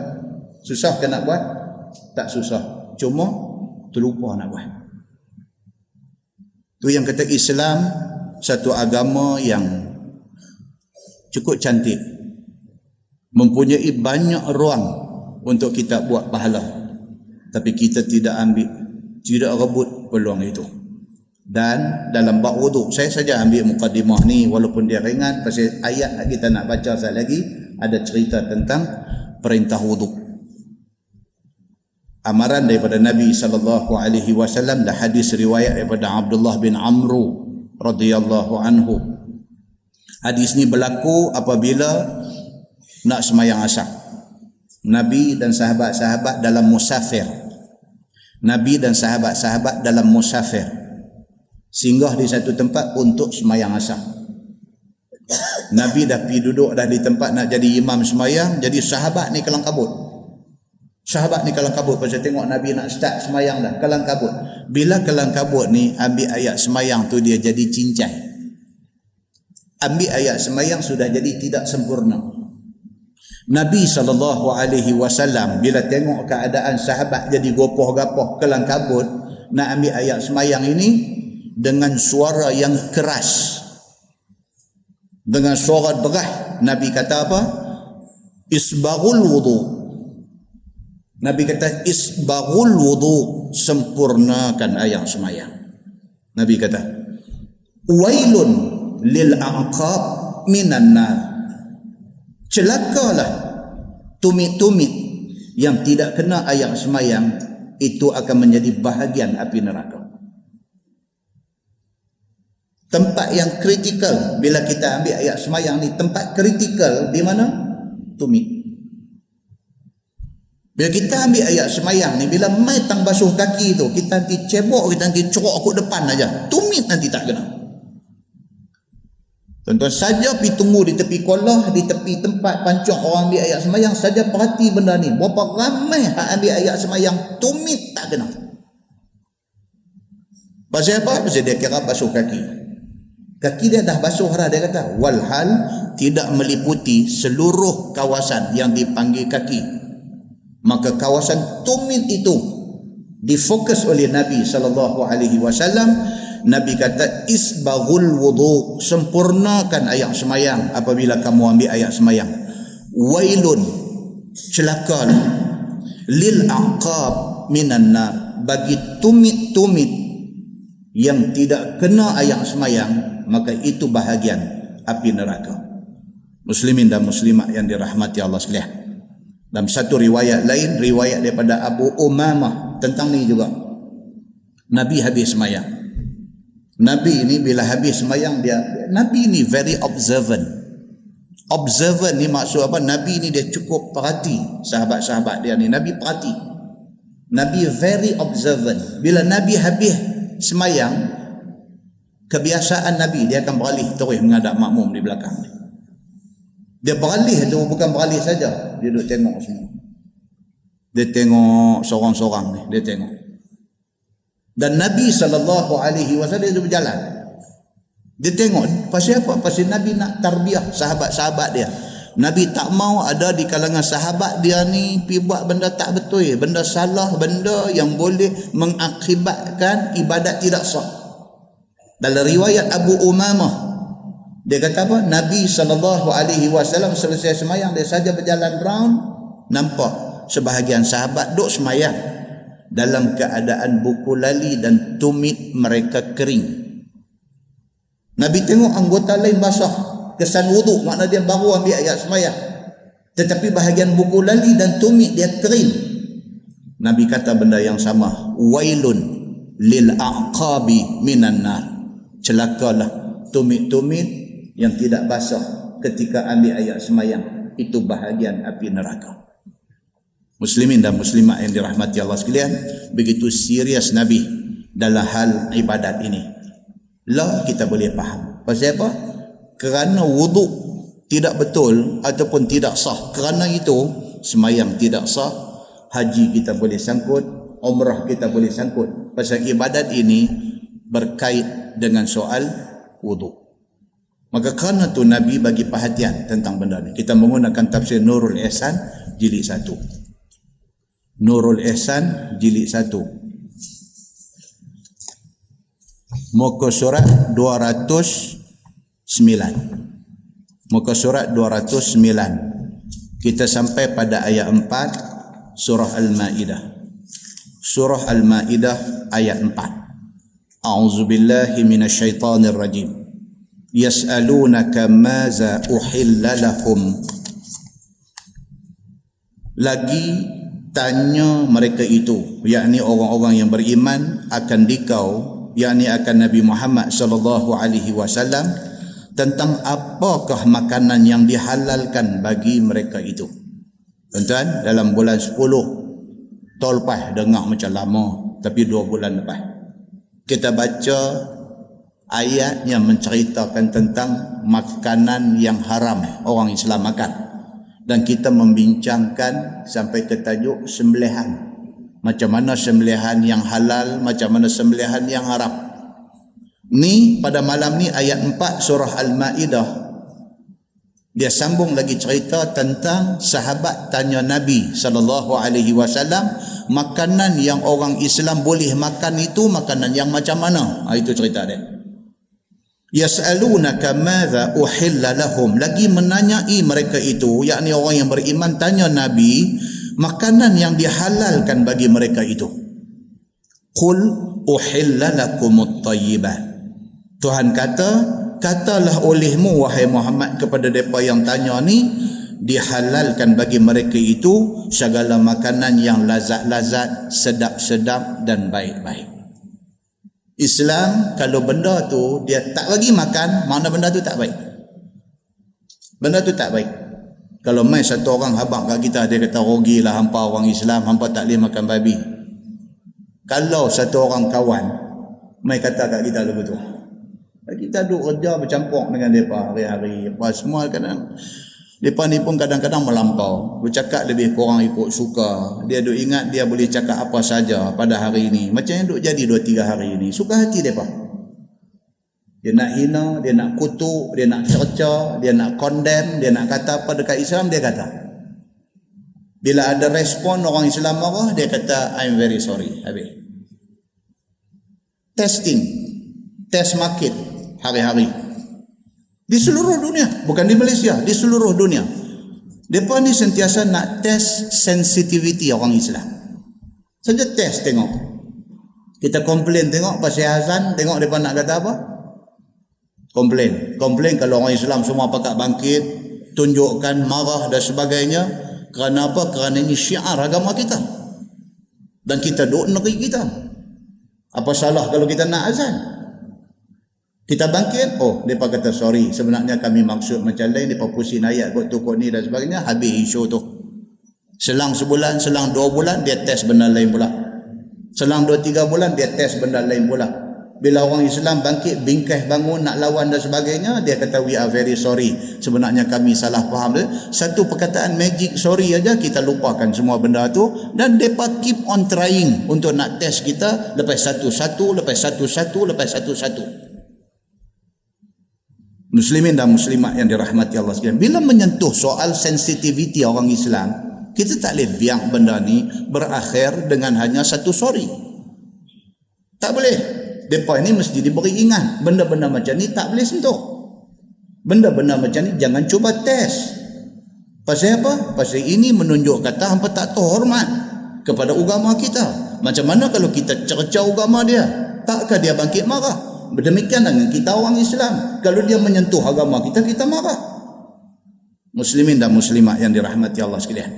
Susah ke nak buat? Tak susah, cuma terlupa nak buat. Tu yang kata Islam satu agama yang cukup cantik, mempunyai banyak ruang untuk kita buat pahala, tapi kita tidak ambil, tidak rebut peluang itu. Dan dalam bab wuduk, saya saja ambil mukadimah ni walaupun dia ringan, pasal ayat kita nak baca sekali lagi ada cerita tentang perintah wuduk. Amaran daripada Nabi SAW, dan hadis riwayat daripada Abdullah bin Amru radhiyallahu anhu. Hadis ni berlaku apabila nak semayang asar. Nabi dan sahabat-sahabat dalam musafir. Nabi dan sahabat-sahabat dalam musafir singgah di satu tempat untuk semayang asar. Nabi dah pergi duduk dah di tempat nak jadi imam semayang, jadi sahabat ni kelang kabut. Sahabat ni kelang kabut pasal tengok Nabi nak start semayang dah, kelang kabut. Bila kelang kabut ni, ambil ayat semayang tu dia jadi cincai. Ambil ayat semayang sudah jadi tidak sempurna. Nabi SAW bila tengok keadaan sahabat jadi gopoh-gapoh, kelang kabut, nak ambil ayat semayang ini dengan suara yang keras, dengan suara derah, Nabi kata apa? Isbaghul wudu. Nabi kata isbaghul wudu, sempurnakan ayat semayang. Nabi kata wailun lil aqab minan nar, celakalah tumit-tumit yang tidak kena ayat semayang, itu akan menjadi bahagian api neraka. Tempat yang kritikal bila kita ambil ayat semayang ni, tempat kritikal di mana? Tumit. Bila kita ambil ayat semayang ni, bila mai tang basuh kaki tu, kita nanti cebok, kita nanti corok ke depan aja, tumit nanti tak kena. Tuan-tuan saja pergi tunggu di tepi kolah, di tepi tempat pancung orang ambil ayat semayang, saja perhati benda ni, berapa ramai hak ambil ayat semayang, tumit tak kena. Pasal apa? Pasal dia kira basuh kaki. Kaki dia dah basuh dah, dia kata walhal tidak meliputi seluruh kawasan yang dipanggil kaki. Maka kawasan tumit itu difokus oleh Nabi SAW. Nabi kata isbaghul wudu, sempurnakan ayat semayang apabila kamu ambil ayat semayang. Wailun, celaka lil aqab minan nar, bagi tumit-tumit yang tidak kena ayat semayang, maka itu bahagian api neraka. Muslimin dan muslimat yang dirahmati Allah sekalian. Dalam satu riwayat lain, riwayat daripada Abu Umamah tentang ni juga, Nabi habis semayang. Nabi ni bila habis semayang, Nabi ni very observant. Observant ni maksud apa? Nabi ni dia cukup perhati sahabat-sahabat dia ni. Nabi perhati. Nabi very observant. Bila Nabi habis semayang, kebiasaan Nabi, dia akan beralih terus menghadap makmum di belakang. Dia beralih tu bukan beralih saja, dia duduk tengok semua. Dia tengok seorang-seorang ni, dia tengok. Dan Nabi SAW dia berjalan. Dia tengok. Pasal apa? Pasal Nabi nak tarbiyah sahabat-sahabat dia. Nabi tak mau ada di kalangan sahabat dia ni pergi buat benda tak betul, benda salah, benda yang boleh mengakibatkan ibadat tidak sah. Dalam riwayat Abu Umamah, Dia kata apa? Nabi SAW selesai semayang, dia saja berjalan round, nampak sebahagian sahabat duk semayang dalam keadaan buku lali dan tumit mereka kering. Nabi tengok anggota lain basah, kesan wuduk, makna dia baru ambil ayat semayang, tetapi bahagian buku lali dan tumit dia kering. Nabi kata benda yang sama, wailun lil aqabi minan nar, celakalah tumit-tumit yang tidak basah ketika ambil ayat semayang, itu bahagian api neraka. Muslimin dan muslimat yang dirahmati Allah sekalian, begitu serius Nabi dalam hal ibadat ini. Lah kita boleh faham. Pasal apa? Kerana wuduk tidak betul ataupun tidak sah, kerana itu semayang tidak sah, haji kita boleh sangkut, umrah kita boleh sangkut. Pasal ibadat ini berkait dengan soal wuduk. Maka kerana tu Nabi bagi perhatian tentang benda ni. Kita menggunakan tafsir Nurul Ihsan jilid 1. Nurul Ihsan jilid 1. Muka surat 209. Muka surat 209. Kita sampai pada ayat 4 surah Al-Maidah. Surah Al-Maidah ayat 4. A'udzubillahi minasyaitonir rajim. Yas'alunaka maza uhilla lahum. Lagi tanya mereka itu, yakni orang-orang yang beriman akan dikau, yakni akan Nabi Muhammad sallallahu alaihi wasallam, tentang apakah makanan yang dihalalkan bagi mereka itu. Tuan-tuan, dalam bulan 10 tahun lepas, dengar macam lama, tapi 2 bulan lepas kita baca ayat yang menceritakan tentang makanan yang haram orang Islam makan, dan kita membincangkan sampai ke tajuk sembelihan. Macam mana sembelihan yang halal, macam mana sembelihan yang haram. Ni pada malam ni ayat 4 surah Al-Maidah, dia sambung lagi cerita tentang sahabat tanya Nabi SAW, makanan yang orang Islam boleh makan itu makanan yang macam mana. Itu cerita dia. Yas'alunaka madza uhilla lahum. Lagi menanyai mereka itu, yakni orang yang beriman tanya Nabi makanan yang dihalalkan bagi mereka itu. Qul uhilla lakumut thayyibat. Tuhan kata, katalah olehmu wahai Muhammad kepada mereka yang tanya ni, dihalalkan bagi mereka itu segala makanan yang lazat-lazat, sedap-sedap dan baik-baik. Islam kalau benda tu dia tak bagi makan, mana benda tu tak baik. Benda tu tak baik. Kalau mai satu orang habaq kat kita, dia kata rugilah hampa orang Islam, hampa tak boleh makan babi. Kalau satu orang kawan mai kata kat kita lagu tu, kita duk kerja bercampur dengan mereka hari-hari, apa semua, kadang mereka ni pun kadang-kadang melampau, bercakap lebih kurang ikut suka. Dia duk ingat dia boleh cakap apa saja pada hari ini, macam yang duk jadi 2-3 hari ini. Suka hati mereka. Dia nak hina, dia nak kutuk, dia nak cerca, dia nak condemn, dia nak kata apa dekat Islam, dia kata. Bila ada respon orang Islam marah, dia kata I'm very sorry. Habis. Testing, test market hari-hari. Di seluruh dunia, bukan di Malaysia, di seluruh dunia. Mereka ni sentiasa nak test sensitivity orang Islam. Saja test tengok. Kita komplain tengok pasal azan, tengok mereka nak kata apa? Komplain. Komplain kalau orang Islam semua pakat bangkit, tunjukkan, marah dan sebagainya. Kerana apa? Kerana ini syiar agama kita. Dan kita duk negeri kita. Apa salah kalau kita nak azan? Kita bangkit, oh mereka kata sorry, sebenarnya kami maksud macam lain, mereka pusing ayat kot tu kot ni dan sebagainya, habis isu tu. Selang sebulan, selang 2 bulan, dia test benda lain pula. Selang 2-3 bulan, dia test benda lain pula. Bila orang Islam bangkit, bingkai bangun, nak lawan dan sebagainya, dia kata we are very sorry, sebenarnya kami salah faham. Satu perkataan magic sorry aja kita lupakan semua benda tu, dan mereka keep on trying untuk nak test kita, lepas satu-satu, lepas satu-satu, lepas satu-satu. Muslimin dan muslimat yang dirahmati Allah sekalian, bila menyentuh soal sensitiviti orang Islam, kita tak boleh biar benda ni berakhir dengan hanya satu sorry. Tak boleh. Mereka ini mesti diberi ingat, benda-benda macam ni tak boleh sentuh. Benda-benda macam ni jangan cuba test. Pasal apa? Pasal ini menunjuk kata hampa tak tahu hormat kepada agama kita. Macam mana kalau kita cerca agama dia? Takkah dia bangkit marah? Demikian dengan kita orang Islam. Kalau dia menyentuh agama kita, kita marah. Muslimin dan muslimat yang dirahmati Allah sekalian.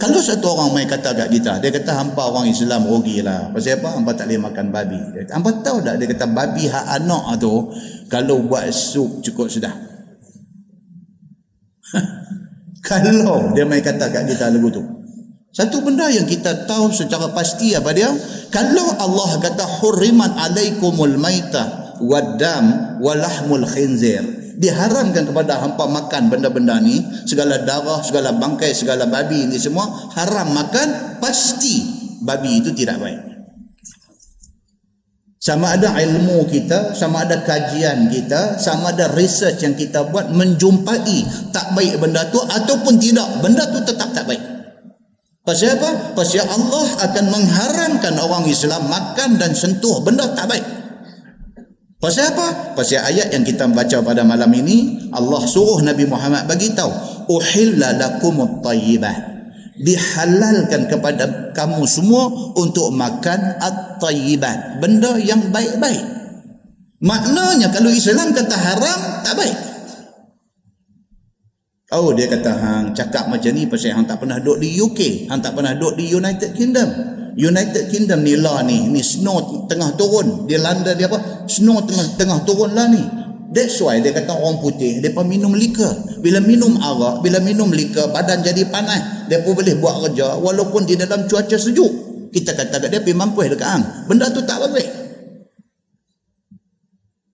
Kalau satu orang mai kata kat kita, dia kata hampa orang Islam rugilah. Pasal apa? Hampa tak boleh makan babi. Hampa tahu tak dia kata babi hak anak tu kalau buat sup cukup sedap. Kalau dia mai kata kat kita lagu tu. Satu benda yang kita tahu secara pasti apa dia? Kalau Allah kata hurrimat alaikumul maitah waddam walahmul khinzir, diharamkan kepada hampa makan benda-benda ni, segala darah, segala bangkai, segala babi ni semua haram makan, pasti babi itu tidak baik. Sama ada ilmu kita, sama ada kajian kita, sama ada research yang kita buat menjumpai tak baik benda tu ataupun tidak, benda tu tetap tak baik. Pasal apa? Pasal Allah akan mengharamkan orang Islam makan dan sentuh benda tak baik. Pasal apa? Pasal ayat yang kita baca pada malam ini, Allah suruh Nabi Muhammad bagi tahu, uhilla lakumut thayyibat. Dihalalkan kepada kamu semua untuk makan at-thayyibat, benda yang baik-baik. Maknanya kalau Islam kata haram, tak baik. Oh, dia kata hang cakap macam ni pasal hang tak pernah duduk di UK, hang tak pernah duduk di United Kingdom. United Kingdom ni lah ni snow tengah turun. Dia London dia apa? Snow tengah turun lah ni. That's why dia kata orang putih depa minum liquor. Bila minum arak, bila minum liquor badan jadi panas. Depa boleh buat kerja walaupun di dalam cuaca sejuk. Kita kata kat dia pergi mampus dekat hang. Benda tu tak bagus.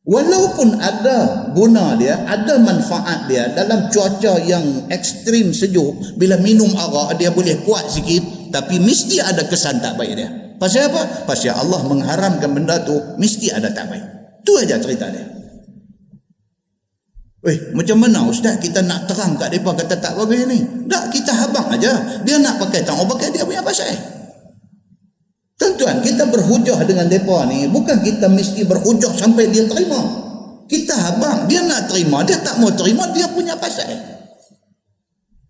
Walaupun ada guna dia, ada manfaat dia dalam cuaca yang ekstrim sejuk, bila minum arak dia boleh kuat sikit, tapi mesti ada kesan tak baik dia. Pasal apa? Pasal Allah mengharamkan benda tu, mesti ada tak baik. Tu aja cerita dia. Macam mana ustaz kita nak terang kat mereka kata tak bagus ni? Tak, kita habang aja. Dia nak pakai tak mau pakai, dia punya pasal. Tuan-tuan, kita berhujah dengan mereka ni, bukan kita mesti berhujah sampai dia terima. Kita habang, dia nak terima, dia tak mau terima, dia punya pasal.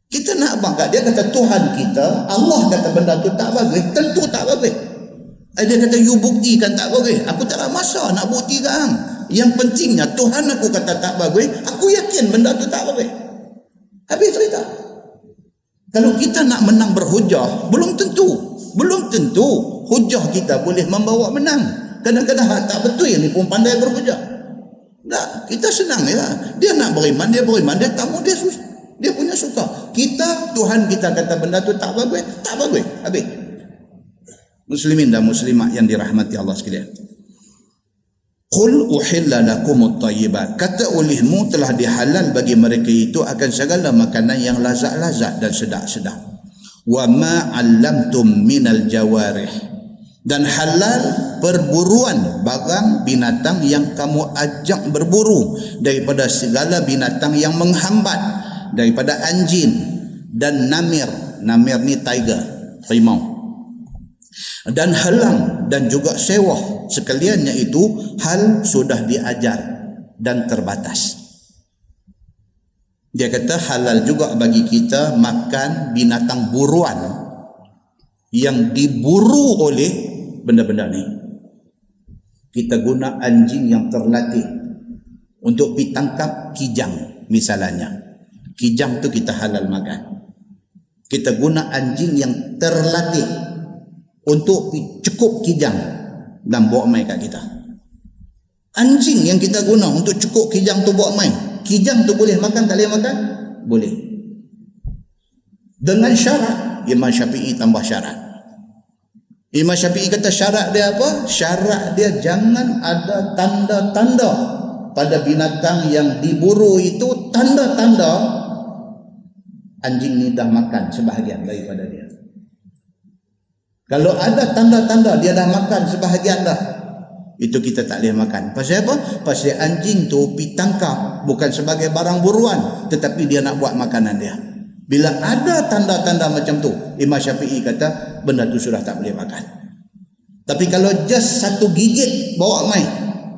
Kita nak habang kat dia, kata Tuhan kita, Allah kata benda tu tak bagus, tentu tak bagus. Dia kata you buktikan tak bagus, aku tak ada masa nak buktikan. Yang pentingnya Tuhan aku kata tak bagus, aku yakin benda tu tak bagus. Habis cerita. Kalau kita nak menang berhujah, belum tentu hujah kita boleh membawa menang. Kadang-kadang tak betul yang ni pun pandai berhujah. Tak, kita senang ya. Dia nak beriman, dia beriman, dia tak mau, dia punya suka. Kita, Tuhan kita kata benda tu tak bagus, tak bagus. Habis. Muslimin dan muslimat yang dirahmati Allah sekalian. Qul uhilla lakumut thayyibat. Kata olehmu telah dihalal bagi mereka itu akan segala makanan yang lazat-lazat dan sedap-sedap. Wa ma 'allamtum minal jawarih. Dan halal perburuan barang binatang yang kamu ajak berburu daripada segala binatang yang menghambat, daripada anjing dan namir. Namir ni tiger, harimau. Dan halang dan juga sewah, sekaliannya itu hal sudah diajar dan terbatas. Dia kata halal juga bagi kita makan binatang buruan yang diburu oleh benda-benda ni. Kita guna anjing yang terlatih untuk pergi tangkap kijang misalnya. Kijang tu kita halal makan. Kita guna anjing yang terlatih untuk cukup kijang dan bawa mai kat kita. Anjing yang kita guna untuk cukup kijang tu bawa mai. Kijang tu boleh makan, tak boleh makan? Boleh. Dengan syarat, Imam Syafi'i tambah syarat. Imam Syafi'i kata syarat dia apa? Syarat dia jangan ada tanda-tanda pada binatang yang diburu itu, tanda-tanda anjing ni dah makan sebahagian daripada dia. Kalau ada tanda-tanda dia dah makan sebahagian dah, itu kita tak boleh makan. Pasal apa? Pasal anjing tu pergi tangkap bukan sebagai barang buruan, tetapi dia nak buat makanan dia. Bila ada tanda-tanda macam tu, Imam Syafi'i kata benda tu sudah tak boleh makan. Tapi kalau just satu gigit bawa mai,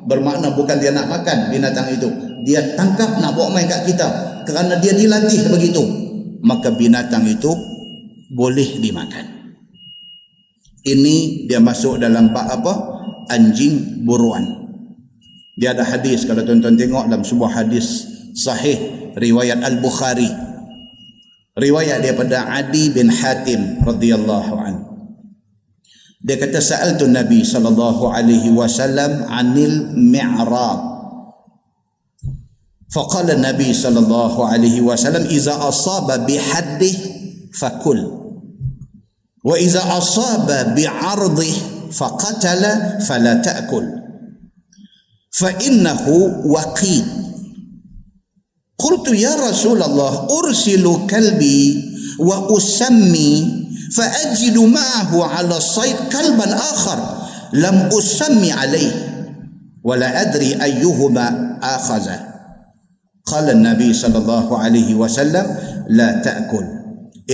bermakna bukan dia nak makan binatang itu, dia tangkap nak bawa main kat kita kerana dia dilatih begitu, maka binatang itu boleh dimakan. Ini dia masuk dalam bab apa? Anjing buruan. Dia ada hadis, kalau tuan-tuan tengok dalam sebuah hadis sahih riwayat Al-Bukhari, riwayat daripada Adi bin Hatim radhiyallahu anhu. Dia kata sa'altu Nabi sallallahu alaihi wasallam 'anil mi'rad. Faqala Nabi sallallahu alaihi wasallam iza asaba bihaddih fakul wa iza asaba bi'ardih faqatala fala ta'kul fa innahu waqid. Qultu ya Rasulullah ursilu kalbi wa usammi فأجد معه على الصيد كلبا آخر لم أسمي عليه ولا أدري أيهما آخذ. قال النبي صلى الله عليه وسلم لا تأكل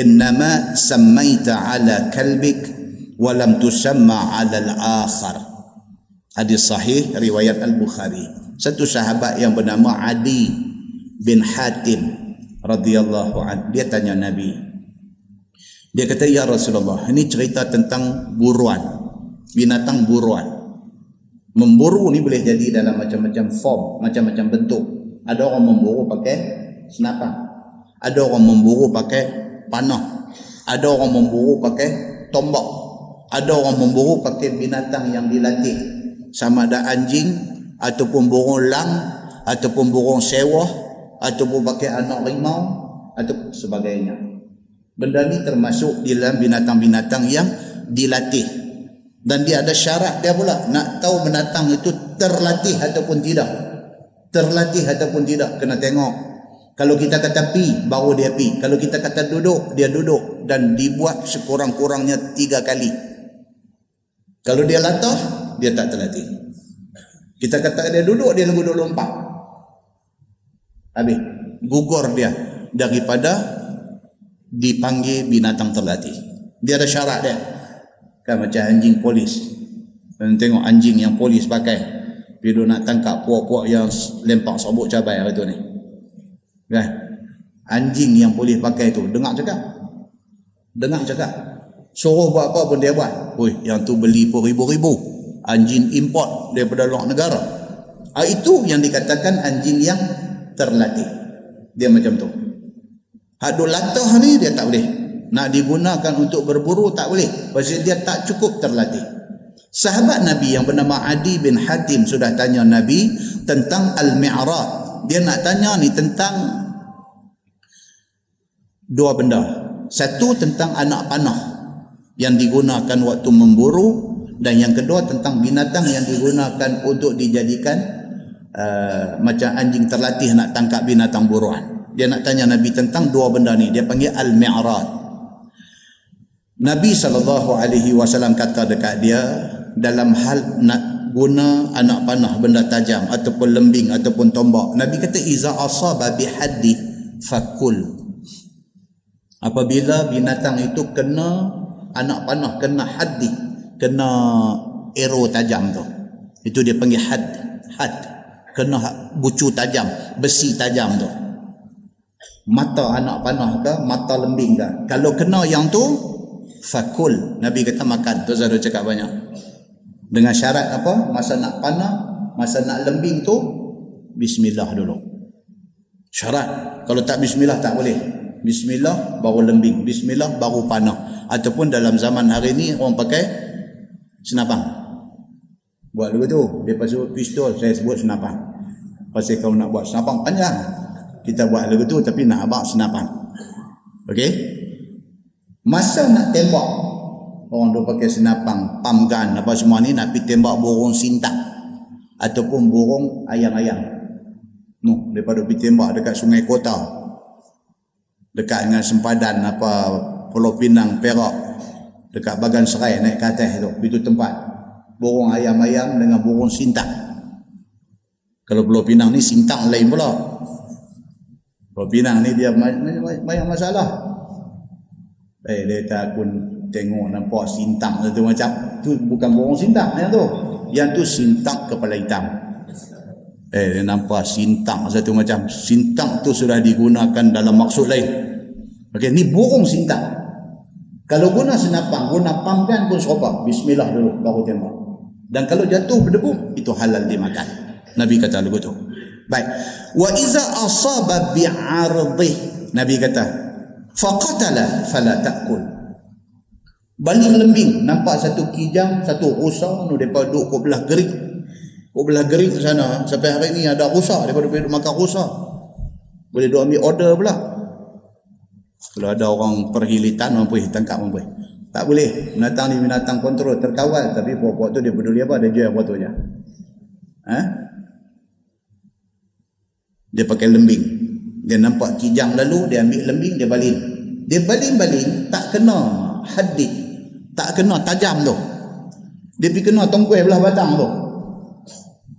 إنما سميت على كلبك ولم تسمى على الآخر. Hadis sahih riwayat Al-Bukhari. Satu sahabat yang bernama Adi bin Hatim radhiyallahu anhu, dia tanya Nabi. Dia kata, ya Rasulullah, ini cerita tentang buruan, binatang buruan. Memburu ni boleh jadi dalam macam-macam form, macam-macam bentuk. Ada orang memburu pakai senapan, ada orang memburu pakai panah, ada orang memburu pakai tombak, ada orang memburu pakai binatang yang dilatih, sama ada anjing ataupun burung lang ataupun burung sewah ataupun pakai anak rimau atau sebagainya. Benda ni termasuk di dalam binatang-binatang yang dilatih. Dan dia ada syarat dia pula. Nak tahu binatang itu terlatih ataupun tidak. Terlatih ataupun tidak, kena tengok. Kalau kita kata pi, baru dia pi. Kalau kita kata duduk, dia duduk. Dan dibuat sekurang-kurangnya 3 kali. Kalau dia latah, dia tak terlatih. Kita kata dia duduk, dia duduk lompat. Habis. Gugur dia daripada dipanggil binatang terlatih. Dia ada syarat dia. Kan macam anjing polis. Tengok anjing yang polis pakai. Bila nak tangkap puak-puak yang lempak sabuk cabai hari tu ni. Kan? Anjing yang polis pakai tu, dengar cakap. Dengar cakap. Suruh buat apa pun dia buat. Oi, yang tu beli pun ribu-ribu. Anjing import daripada luar negara. Itu yang dikatakan anjing yang terlatih. Dia macam tu. Hadul latah ni dia tak boleh. Nak digunakan untuk berburu tak boleh. Pasal dia tak cukup terlatih. Sahabat Nabi yang bernama Adi bin Hatim sudah tanya Nabi tentang Al-Mi'rad. Dia nak tanya ni tentang 2 benda. Satu tentang anak panah yang digunakan waktu memburu, dan yang kedua tentang binatang yang digunakan untuk dijadikan macam anjing terlatih nak tangkap binatang buruan. Dia nak tanya Nabi tentang 2 benda ni. Dia panggil Al-Mi'rad. Nabi SAW kata dekat dia, dalam hal nak guna anak panah, benda tajam ataupun lembing ataupun tombak, Nabi kata iza asaba bihaddi fakul. Apabila binatang itu kena anak panah, kena haddi, kena arrow tajam tu, itu dia panggil had. Kena bucu tajam, besi tajam tu, mata anak panah ke, mata lembing ke, kalau kena yang tu fakul. Nabi kata makan. Tu saya dah cakap banyak. Dengan syarat apa? Masa nak panah, masa nak lembing tu bismillah dulu. Syarat. Kalau tak bismillah tak boleh. Bismillah baru lembing, bismillah baru panah. Ataupun dalam zaman hari ni orang pakai senapang. Buat dulu tu. Dia pasal pistol, saya sebut senapang. Pasal kalau nak buat senapang panjang, kita buat lagu tu, tapi nak abang senapang. Okey? Masa nak tembak, orang tu pakai senapang, pump gun, apa semua ni, nak pergi tembak burung sintang ataupun burung ayam-ayam. No, daripada pergi tembak dekat Sungai Kota, dekat dengan sempadan apa Pulau Pinang, Perak, dekat Bagan Serai, naik ke atas tu, itu tempat burung ayam-ayam dengan burung sintang. Kalau Pulau Pinang ni sintang lain pula. Pulau Pinang ni dia banyak masalah. Dia tak pun tengok nampak sintang tu macam tu, bukan burung sintang yang tu. Yang tu sintang kepala hitam. Dia nampak sintang satu macam. Sintang tu sudah digunakan dalam maksud lain. Okey, ni burung sintang. Kalau guna senapang, guna panggan pun serupa. Bismillah dulu, baru tembak. Dan kalau jatuh berdebu, itu halal dimakan. Nabi kata lagu tu. Baik. Wa iza asaba bi'ardih. Nabi kata, faqatala fala ta'kul. Baling lembing, nampak satu kijang, satu rusa, mereka duduk ke belah gerik. Ke belah gerik sana, sampai hari ni ada rusa, mereka duduk makan rusa. Boleh duduk ambil order pula. Kalau ada orang perhilitan, orang boleh tangkap, orang boleh. Tak boleh. Binatang ni binatang kontrol, terkawal. Tapi pokok tu dia peduli apa? Dia jual apa tu je. Dia pakai lembing. Dia nampak kijang lalu, dia ambil lembing, dia baling. Dia baling-baling, tak kena hadid. Tak kena tajam tu. Dia pergi kena tongkuai belah batang tu.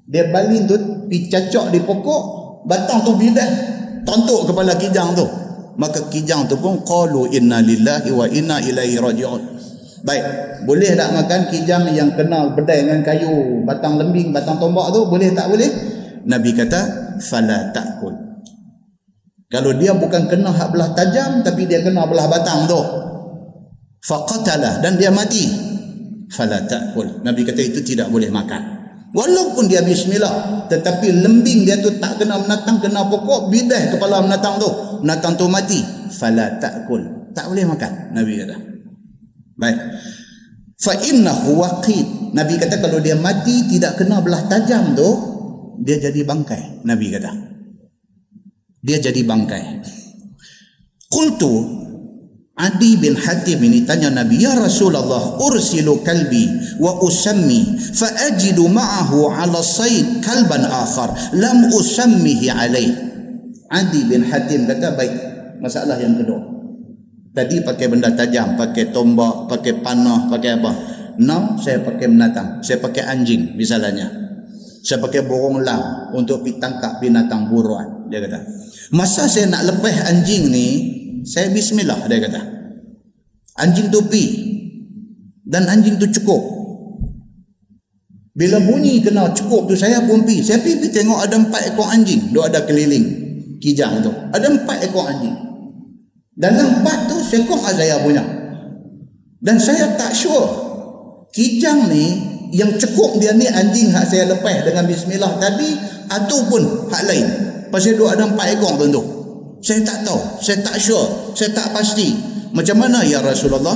Dia baling tu, pergi cacok di pokok, batang tu bidah, tontok kepala kijang tu. Maka kijang tu pun qalu inna lillahi wa inna ilaihi raji'un. Baik, boleh tak makan kijang yang kena bedai dengan kayu, batang lembing, batang tombak tu? Boleh tak boleh? Nabi kata fala ta'kul. Kalau dia bukan kena hak belah tajam, tapi dia kena belah batang tu, faqatalah, dan dia mati, fala ta'kul. Nabi kata itu tidak boleh makan. Walaupun dia bismillah, tetapi lembing dia tu tak kena binatang, kena pokok, bidah kepala binatang tu mati, fala ta'kul. Tak boleh makan, Nabi kata. Baik. Fa innahu waqid. Nabi kata kalau dia mati tidak kena belah tajam tu, dia jadi bangkai. Nabi kata dia jadi bangkai. Qultu, Adi bin Hatim ini tanya Nabi, ya Rasulullah, ursilu kalbi wa usammi fa ajidu ma'ahu ala sayd kalban akhar lam usammihi alaih. Adi bin Hatim kata, baik, masalah yang kedua. Tadi pakai benda tajam, pakai tombak, pakai panah, pakai apa. Now saya pakai binatang, saya pakai anjing misalnya. Saya pakai burung elang untuk pergi tangkap binatang buruan. Dia kata, masa saya nak lepas anjing ni, saya bismillah, dia kata. Anjing tu pi, dan anjing tu cukup. Bila bunyi kena cukup tu, saya pun pi. Saya pergi tengok ada 4 ekor anjing. Dia ada keliling kijang tu. Ada 4 ekor anjing. Dalam 4 tu, seekor saya punya. Dan saya tak sure kijang ni yang cukup dia ni anjing hak saya lepas dengan bismillah tadi, ataupun hak lain. Pasal dia ada 4 ekor tentu. Saya tak tahu, saya tak sure, saya tak pasti. Macam mana ya Rasulullah?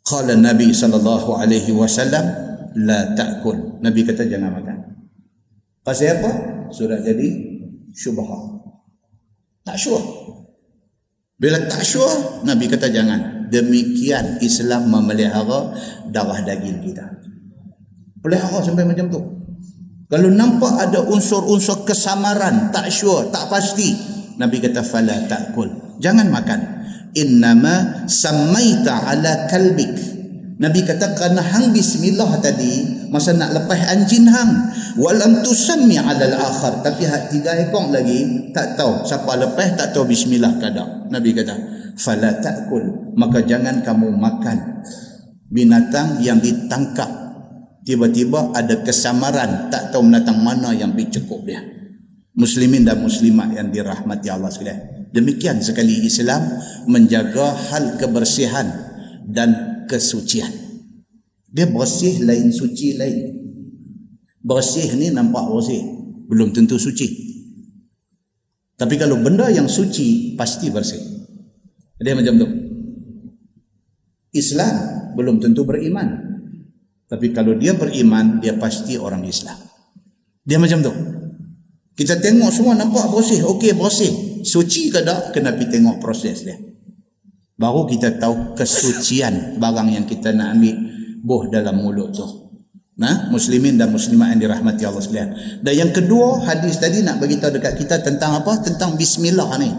Qala Nabi sallallahu alaihi wasallam, la ta'kul. Nabi kata jangan makan. Pasal apa? Sudah jadi syubhat. Tak sure. Bila tak sure, Nabi kata jangan. Demikian Islam memelihara darah daging kita. Pelihara sampai macam tu. Kalau nampak ada unsur-unsur kesamaran, tak sure, tak pasti, Nabi kata fala ta'kul. Jangan makan. Innama sammaita ala kalbik. Nabi kata kerana hang bismillah tadi masa nak lepas anjing hang, walam tusammi ala al-akhar, tapi hak 3 ekor lagi tak tahu siapa lepas, tak tahu bismillah kada. Nabi kata fala ta'kul. Maka jangan kamu makan binatang yang ditangkap tiba-tiba ada kesamaran, tak tahu binatang mana yang bercukup dia. Muslimin dan muslimat yang dirahmati Allah sekalian, demikian sekali Islam menjaga hal kebersihan dan kesucian. Dia bersih lain, suci lain. Bersih ni nampak bersih, belum tentu suci. Tapi kalau benda yang suci pasti bersih. Dia macam tu. Islam belum tentu beriman, tapi kalau dia beriman, dia pasti orang Islam. Dia macam tu. Kita tengok semua nampak bersih, okey bersih. Suci ke tak? Kena pergi tengok proses dia. Baru kita tahu kesucian barang yang kita nak ambil buh dalam mulut tu. Nah, muslimin dan muslimat yang dirahmati Allah sekalian. Dan yang kedua, hadis tadi nak bagi tahu dekat kita tentang apa? Tentang bismillah ni.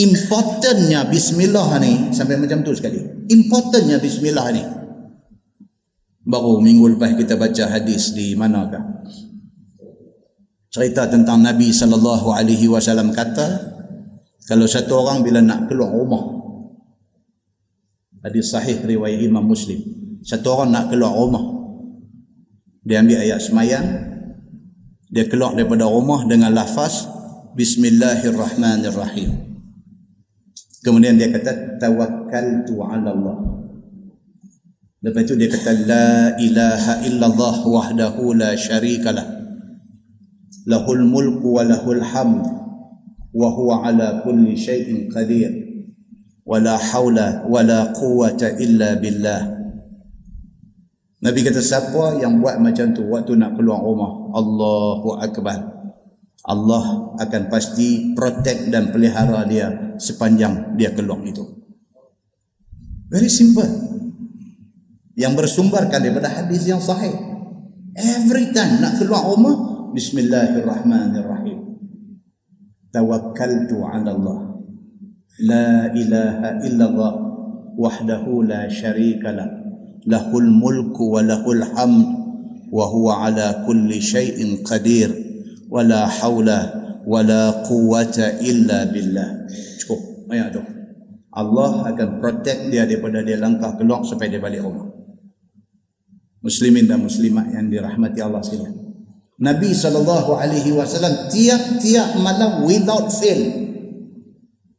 Importantnya bismillah ni sampai macam tu sekali. Importantnya bismillah ni. Baru minggu lepas kita baca hadis di manakah? Cerita tentang Nabi SAW kata, kalau satu orang bila nak keluar rumah, hadis sahih riwayat Imam Muslim, satu orang nak keluar rumah, Dia ambil ayat semayang, dia keluar daripada rumah dengan lafaz Bismillahirrahmanirrahim. Kemudian dia kata tawakkaltu 'ala Allah. Lepas itu dia kata la ilaha illallah wahdahu la syarikalah. Lahul mulku wa lahul hamd wa huwa 'ala kulli syai'in qadir. Wa la haula wa la quwwata illa billah. Nabi kata siapa yang buat macam tu waktu nak keluar rumah, Allahu akbar, Allah akan pasti protect dan pelihara dia sepanjang dia keluar itu. Very simple. Yang bersumberkan daripada hadis yang sahih. Every time nak keluar rumah, Bismillahirrahmanirrahim. Tawakkaltu 'ala Allah. La ilaha illallah wahdahu la syarikalah. Lahul mulku wa lahul hamd wa huwa 'ala kulli syai'in qadir. Wala haula wala quwwata illa billah. Cukup ayat tu. Allah akan protect dia daripada dia langkah keluar sampai dia balik rumah. Muslimin dan muslimat yang dirahmati Allah sekalian. Nabi SAW tiap-tiap malam without fail,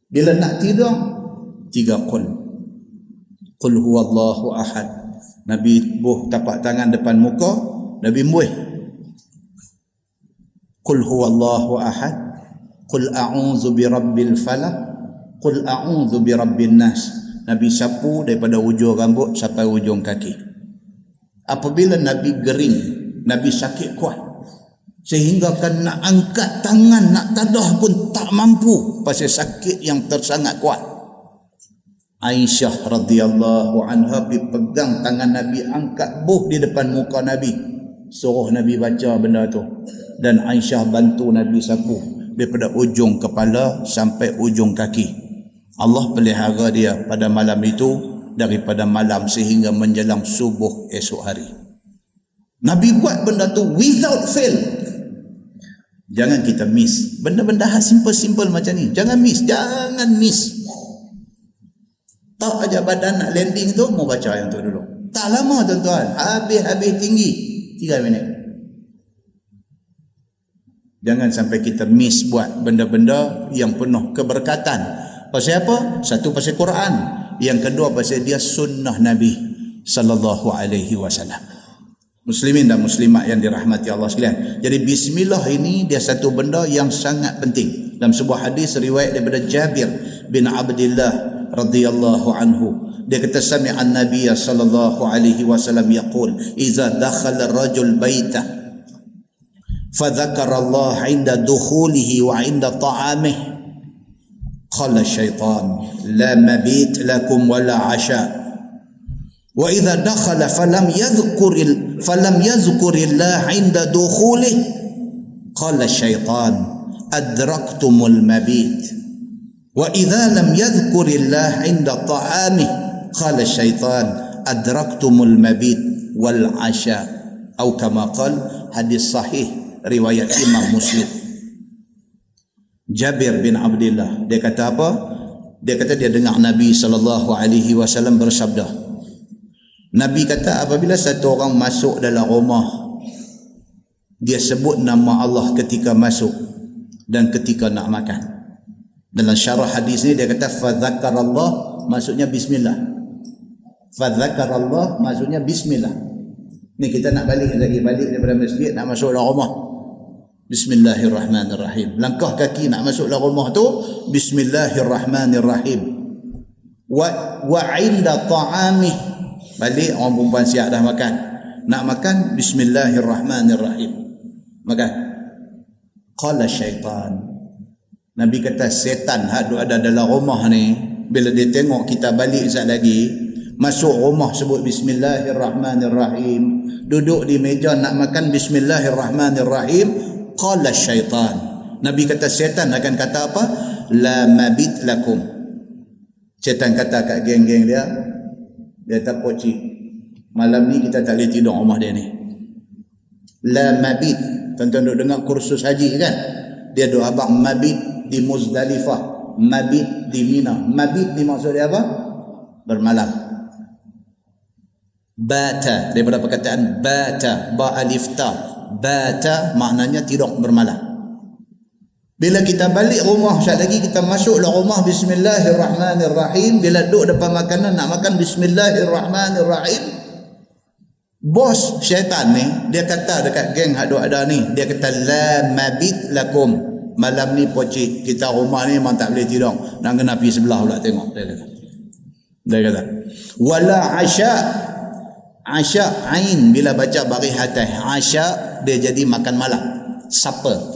bila nak tidur 3 qul. Qul huwallahu ahad. Nabi buh tapak tangan depan muka, Nabi buih Qul huwallahu ahad, Qul a'udzu birabbil falaq, Qul a'udzu birabbin nas. Nabi sapu daripada ujung rambut sampai ujung kaki. Apabila Nabi gering, Nabi sakit kuat, sehingga kan nak angkat tangan nak tadah pun tak mampu pasal sakit yang tersangat kuat. Aisyah radhiyallahu anha pegang tangan Nabi, angkat buh di depan muka Nabi, suruh Nabi baca benda tu. Dan Aisyah bantu Nabi sapu daripada ujung kepala sampai ujung kaki. Allah pelihara dia pada malam itu, daripada malam sehingga menjelang subuh esok hari. Nabi buat benda tu without fail. Jangan kita miss benda-benda simple-simple macam ni. Jangan miss. Tak aja badan nak landing tu, mau baca yang tu dulu. Tak lama tuan-tuan, habis tinggi 3 minit. Jangan sampai kita miss buat benda-benda yang penuh keberkatan. Pasal apa? Satu, pasal Quran. Yang kedua, pasal dia sunnah Nabi sallallahu alaihi wasallam. Muslimin dan muslimat yang dirahmati Allah sekalian. Jadi bismillah ini dia satu benda yang sangat penting. Dalam sebuah hadis riwayat daripada Jabir bin Abdullah radhiyallahu anhu, dia kata sami'an Nabiy sallallahu alaihi wasallam yaqul idza dakhala ar-rajul baitah فذكر الله عند دخوله وعند طعامه قال الشيطان لا مبيت لكم ولا عشاء وإذا دخل فلم يذكر الله عند دخوله قال الشيطان أدركتم المبيت وإذا لم يذكر الله عند طعامه قال الشيطان أدركتم المبيت والعشاء أو كما قال. Hadis sahih riwayat Imam Muslim. Jabir bin Abdullah, dia kata apa? Dia kata dia dengar Nabi SAW bersabda. Nabi kata apabila satu orang masuk dalam rumah, dia sebut nama Allah ketika masuk dan ketika nak makan. Dalam syarah hadis ni dia kata fadzakarallah, maksudnya bismillah. Fadzakarallah maksudnya bismillah. Ni kita nak balik daripada masjid nak masuk dalam rumah, Bismillahirrahmanirrahim. Langkah kaki nak masuk dalam rumah tu, Bismillahirrahmanirrahim. Wa inda ta'amih, balik orang perempuan siap dah makan, nak makan, Bismillahirrahmanirrahim, makan. Qala syaitan, Nabi kata setan hak ada dalam rumah ni, bila dia tengok kita balik sekejap lagi, masuk rumah sebut Bismillahirrahmanirrahim, duduk di meja nak makan Bismillahirrahmanirrahim, qala syaitan, Nabi kata setan akan kata apa? La mabit lakum. Setan kata kat geng-geng dia kata pocik, malam ni kita tak boleh tidur rumah dia ni. La mabit, tuan-tuan duk dengar kursus haji kan, dia duk abang mabit di Muzdalifah, mabit di Mina. Mabit ni maksud dia apa? Bermalam. Bata, daripada perkataan bata, ba alif ta. Bata maknanya tidur bermalam. Bila kita balik rumah, sekali lagi kita masuklah rumah, bismillahirrahmanirrahim. Bila duduk depan makanan nak makan, bismillahirrahmanirrahim. Bos syaitan ni, dia kata dekat geng hak ada ni, dia kata la mabit lakum. Malam ni pocik, kita rumah ni memang tak boleh tidur. Nak kena pergi sebelah pula tengok. Dia kata wala asya. Asya ain, bila baca baris atas asya, dia jadi makan malam, supper.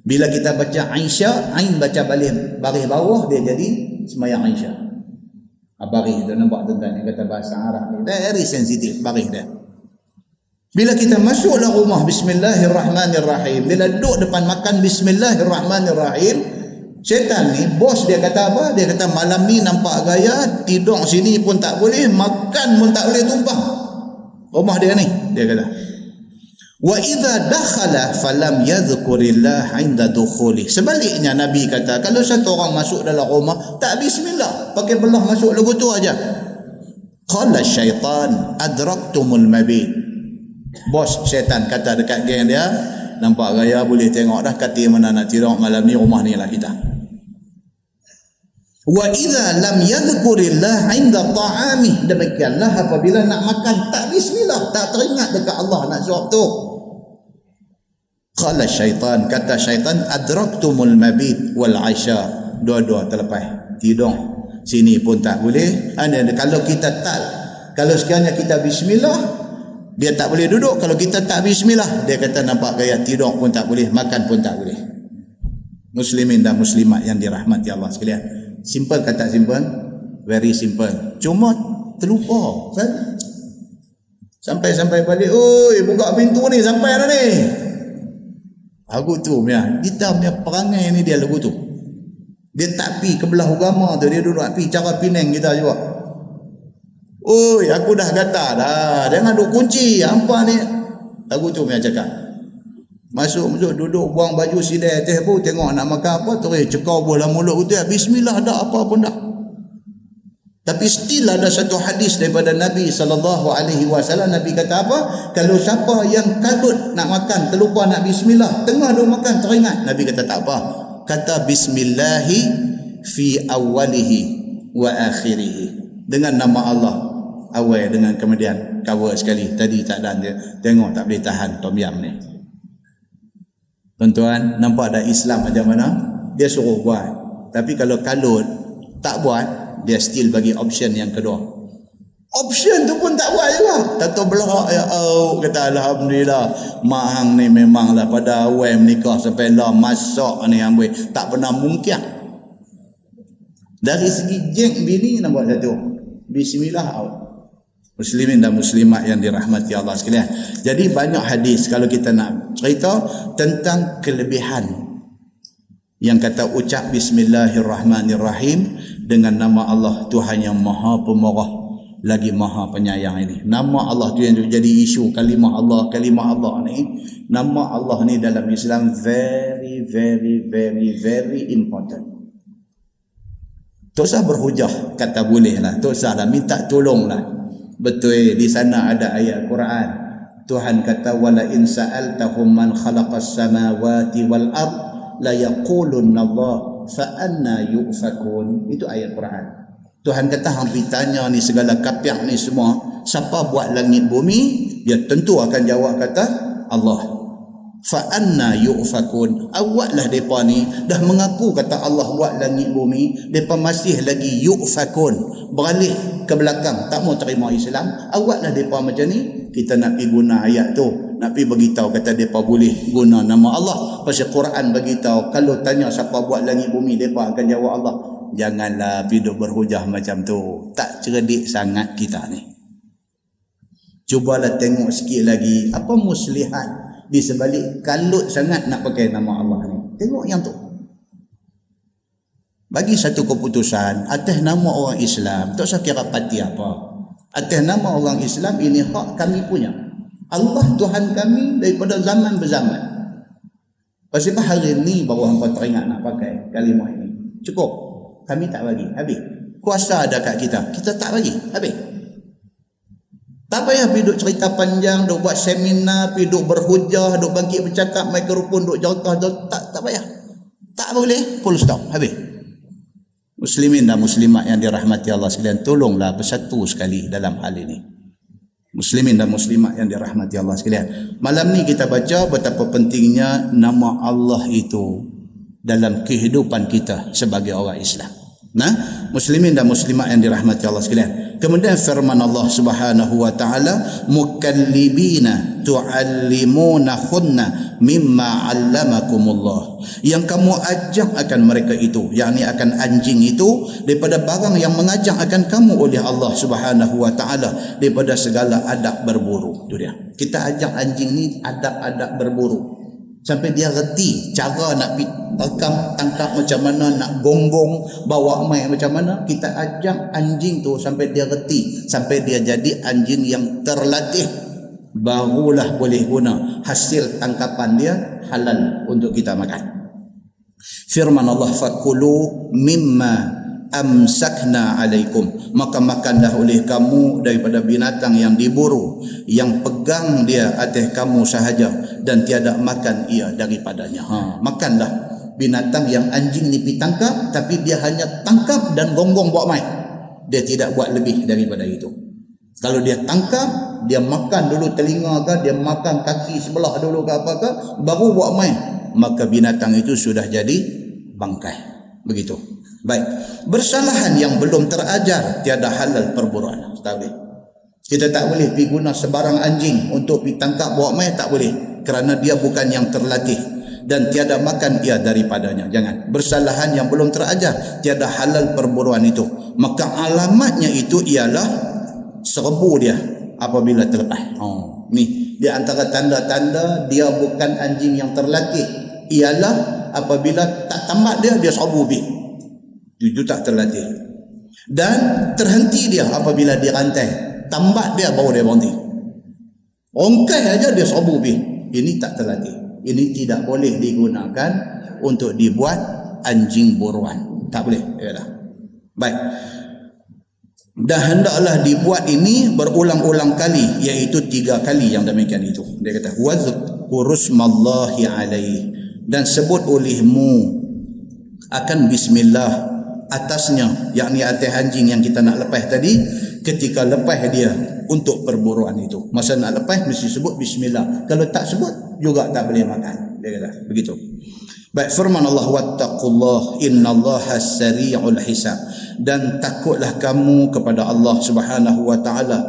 Bila kita baca Aisyah, ain baca baris bawah, dia jadi sembahyang Aisyah. Baris tu nampak tuan-tuan yang kata bahasa Arab ni very sensitif baris dia. Bila kita masuklah rumah, bismillahirrahmanirrahim. Bila duduk depan makan, bismillahirrahmanirrahim. Syaitan ni, bos dia kata apa? Dia kata malam ni nampak gaya, tidur sini pun tak boleh, makan pun tak boleh, tumpang rumah dia ni, dia kata. Wa idza dakhala falam yadhkurillah 'inda dukhuli. Sebaliknya Nabi kata, kalau satu orang masuk dalam rumah tak bismillah, pakai belah masuk lagu tu aja. Qala syaitan adraktumul mabit. Bos syaitan kata dekat geng dia, nampak gaya boleh tengok dah kata mana nak tidur malam ni, rumah ni lah kita. Wa idza lam yadhkurillah 'inda ta'ami. Demikianlah apabila nak makan tak bismillah, tak teringat dekat Allah nak suap tu. Qala syaitan, kata syaitan, adraktumul mabit wal 'asha. Dua-dua terlepas, tidur sini pun tak boleh. Kalau kita tak, kalau sekiranya kita bismillah, dia tak boleh duduk. Kalau kita tak bismillah, dia kata nampak gaya tidur pun tak boleh, makan pun tak boleh. Muslimin dan muslimat yang dirahmati Allah sekalian. Simple kata simple, very simple. Cuma terlupa kan? Sampai balik, oi buka pintu ni, sampai dah ni. Lagu tu punya, kita punya perangai ni dia lagu tu. Dia tak pi ke belah agama tu, dia duduk pi cara Penang kita juga. Oi, aku dah kata dah, jangan duk kunci hampa ni. Lagu tu punya cakap. Masuk duduk buang baju sidai teh pun, tengok nak makan apa, terus cekau bola mulut tu, bismillah dah apa pun dah. Tapi still ada satu hadis daripada Nabi SAW. Nabi kata apa? Kalau siapa yang kalut nak makan, terlupa nak bismillah, tengah duk makan teringat, Nabi kata tak apa. Kata bismillahi fi awalihi wa akhirihi. Dengan nama Allah awal dengan kemudian cover sekali. Tadi tak ada, dia tengok tak boleh tahan tom yam ni. Tuan-tuan, nampak dah Islam macam mana? Dia suruh buat. Tapi kalau kalut tak buat, dia still bagi option yang kedua. Option tu pun tak buat juga. Tak tahu belah, ya Allah, kata alhamdulillah, mak hang ni memanglah pada awal menikah sampai lah masak ni ambil, tak pernah mungkin. Dari segi jeng bini nak buat satu, bismillah out. Muslimin dan muslimat yang dirahmati Allah sekalian. Jadi banyak hadis kalau kita nak cerita tentang kelebihan yang kata ucap bismillahirrahmanirrahim dengan nama Allah Tuhan yang Maha Pemarah lagi Maha Penyayang ini. Nama Allah tu yang jadi isu, kalimah Allah ni. Nama Allah ni dalam Islam very very very very important. Tak usah berhujah kata boleh lah, tak usah lah, minta tolong lah. Betul, di sana ada ayat Quran. Tuhan kata wala in sa'altahum man khalaqas samawati wal ard la yaqulunna Allah fa anna yufakun. Itu ayat Quran. Tuhan kata hang tanya ni segala kafir ni semua, siapa buat langit bumi? Dia tentu akan jawab kata Allah. Fa anna yufakun. Awaklah depa ni dah mengaku kata Allah buat langit bumi, depa masih lagi yufakun, beralih ke belakang, tak mau terima Islam. Awaklah depa macam ni. Kita nak pergi guna ayat tu, nak pergi beritahu kata depa boleh guna nama Allah. Pasal Quran beritahu kalau tanya siapa buat langit bumi, depa akan jawab Allah. Janganlah hidup berhujah macam tu, tak cerdik sangat kita ni. Cubalah tengok sikit lagi apa muslihat di sebalik kalut sangat nak pakai nama Allah ni. Tengok yang tu. Bagi satu keputusan atas nama orang Islam, tak usah kira parti apa. Atas nama orang Islam, ini hak kami punya. Allah Tuhan kami daripada zaman berzaman. Pasal hari ni baru hampa teringat nak pakai kalimah ini. Cukup. Kami tak bagi. Habis. Kuasa ada kat kita. Kita tak bagi. Habis. Tak payah pergi duk cerita panjang, duk buat seminar, pergi duk berhujah, duk bangkit bercakap, mikrofon duk jalkah, tak payah. Tak boleh, full stop, habis. Muslimin dan muslimat yang dirahmati Allah sekalian, tolonglah bersatu sekali dalam hal ini. Muslimin dan muslimat yang dirahmati Allah sekalian. Malam ni kita baca betapa pentingnya nama Allah itu dalam kehidupan kita sebagai orang Islam. Nah, muslimin dan muslimat yang dirahmati Allah sekalian. Kemudian firman Allah Subhanahu wa taala, mukallibina tuallimunahunna mimma 'allamakumullah. Yang kamu ajak akan mereka itu, yakni akan anjing itu, daripada barang yang mengajak akan kamu oleh Allah Subhanahu wa taala, daripada segala adab berburu. Itu dia. Kita ajak anjing ni adab-adab berburu. Sampai dia reti cara nak tangkap macam mana, nak gonggong, bawa mai macam mana. Kita ajak anjing tu sampai dia reti, sampai dia jadi anjing yang terlatih, barulah boleh guna hasil tangkapan dia halal untuk kita makan. Firman Allah, fakulu mimma amsakna alaikum, maka makanlah oleh kamu daripada binatang yang diburu, yang pegang dia atas kamu sahaja dan tiada makan ia daripadanya. Makanlah binatang yang anjing ni pergi tangkap, tapi dia hanya tangkap dan gonggong bawa mai. Dia tidak buat lebih daripada itu. Kalau dia tangkap, dia makan dulu telinga ke, dia makan kaki sebelah dulu ke apa ke, baru bawa mai, maka binatang itu sudah jadi bangkai. Begitu. Baik, bersalahan yang belum terajar tiada halal perburuan. Tak boleh. Kita tak boleh pergi guna sebarang anjing untuk pergi tangkap bawa mai, tak boleh, kerana dia bukan yang terlatih dan tiada makan ia daripadanya. Jangan. Bersalahan yang belum terajar tiada halal perburuan itu, maka alamatnya itu ialah serbu dia apabila terlepas. Ni di antara tanda-tanda dia bukan anjing yang terlatih ialah apabila tak tambat dia serbu pergi. Itu tak terlatih. Dan terhenti dia apabila dia rantai, tambat dia baru dia berhenti. Rongkai aja dia serbu pergi. Ini tak terlatih. Ini tidak boleh digunakan untuk dibuat anjing buruan. Tak boleh. Ya dah. Baik. Dan hendaklah dibuat ini berulang-ulang kali, iaitu 3 kali yang demikian itu. Dia kata wazkurusmallahi alaihi, dan sebut olehmu akan bismillah atasnya, yakni atas anjing yang kita nak lepas tadi, ketika lepas dia untuk perburuan itu. Masa nak lepas mesti sebut bismillah. Kalau tak sebut juga tak boleh makan. Dia kata begitu. Baik, firman Allah, wattaqullah innallaha sari'ul hisab, dan takutlah kamu kepada Allah Subhanahu wa taala.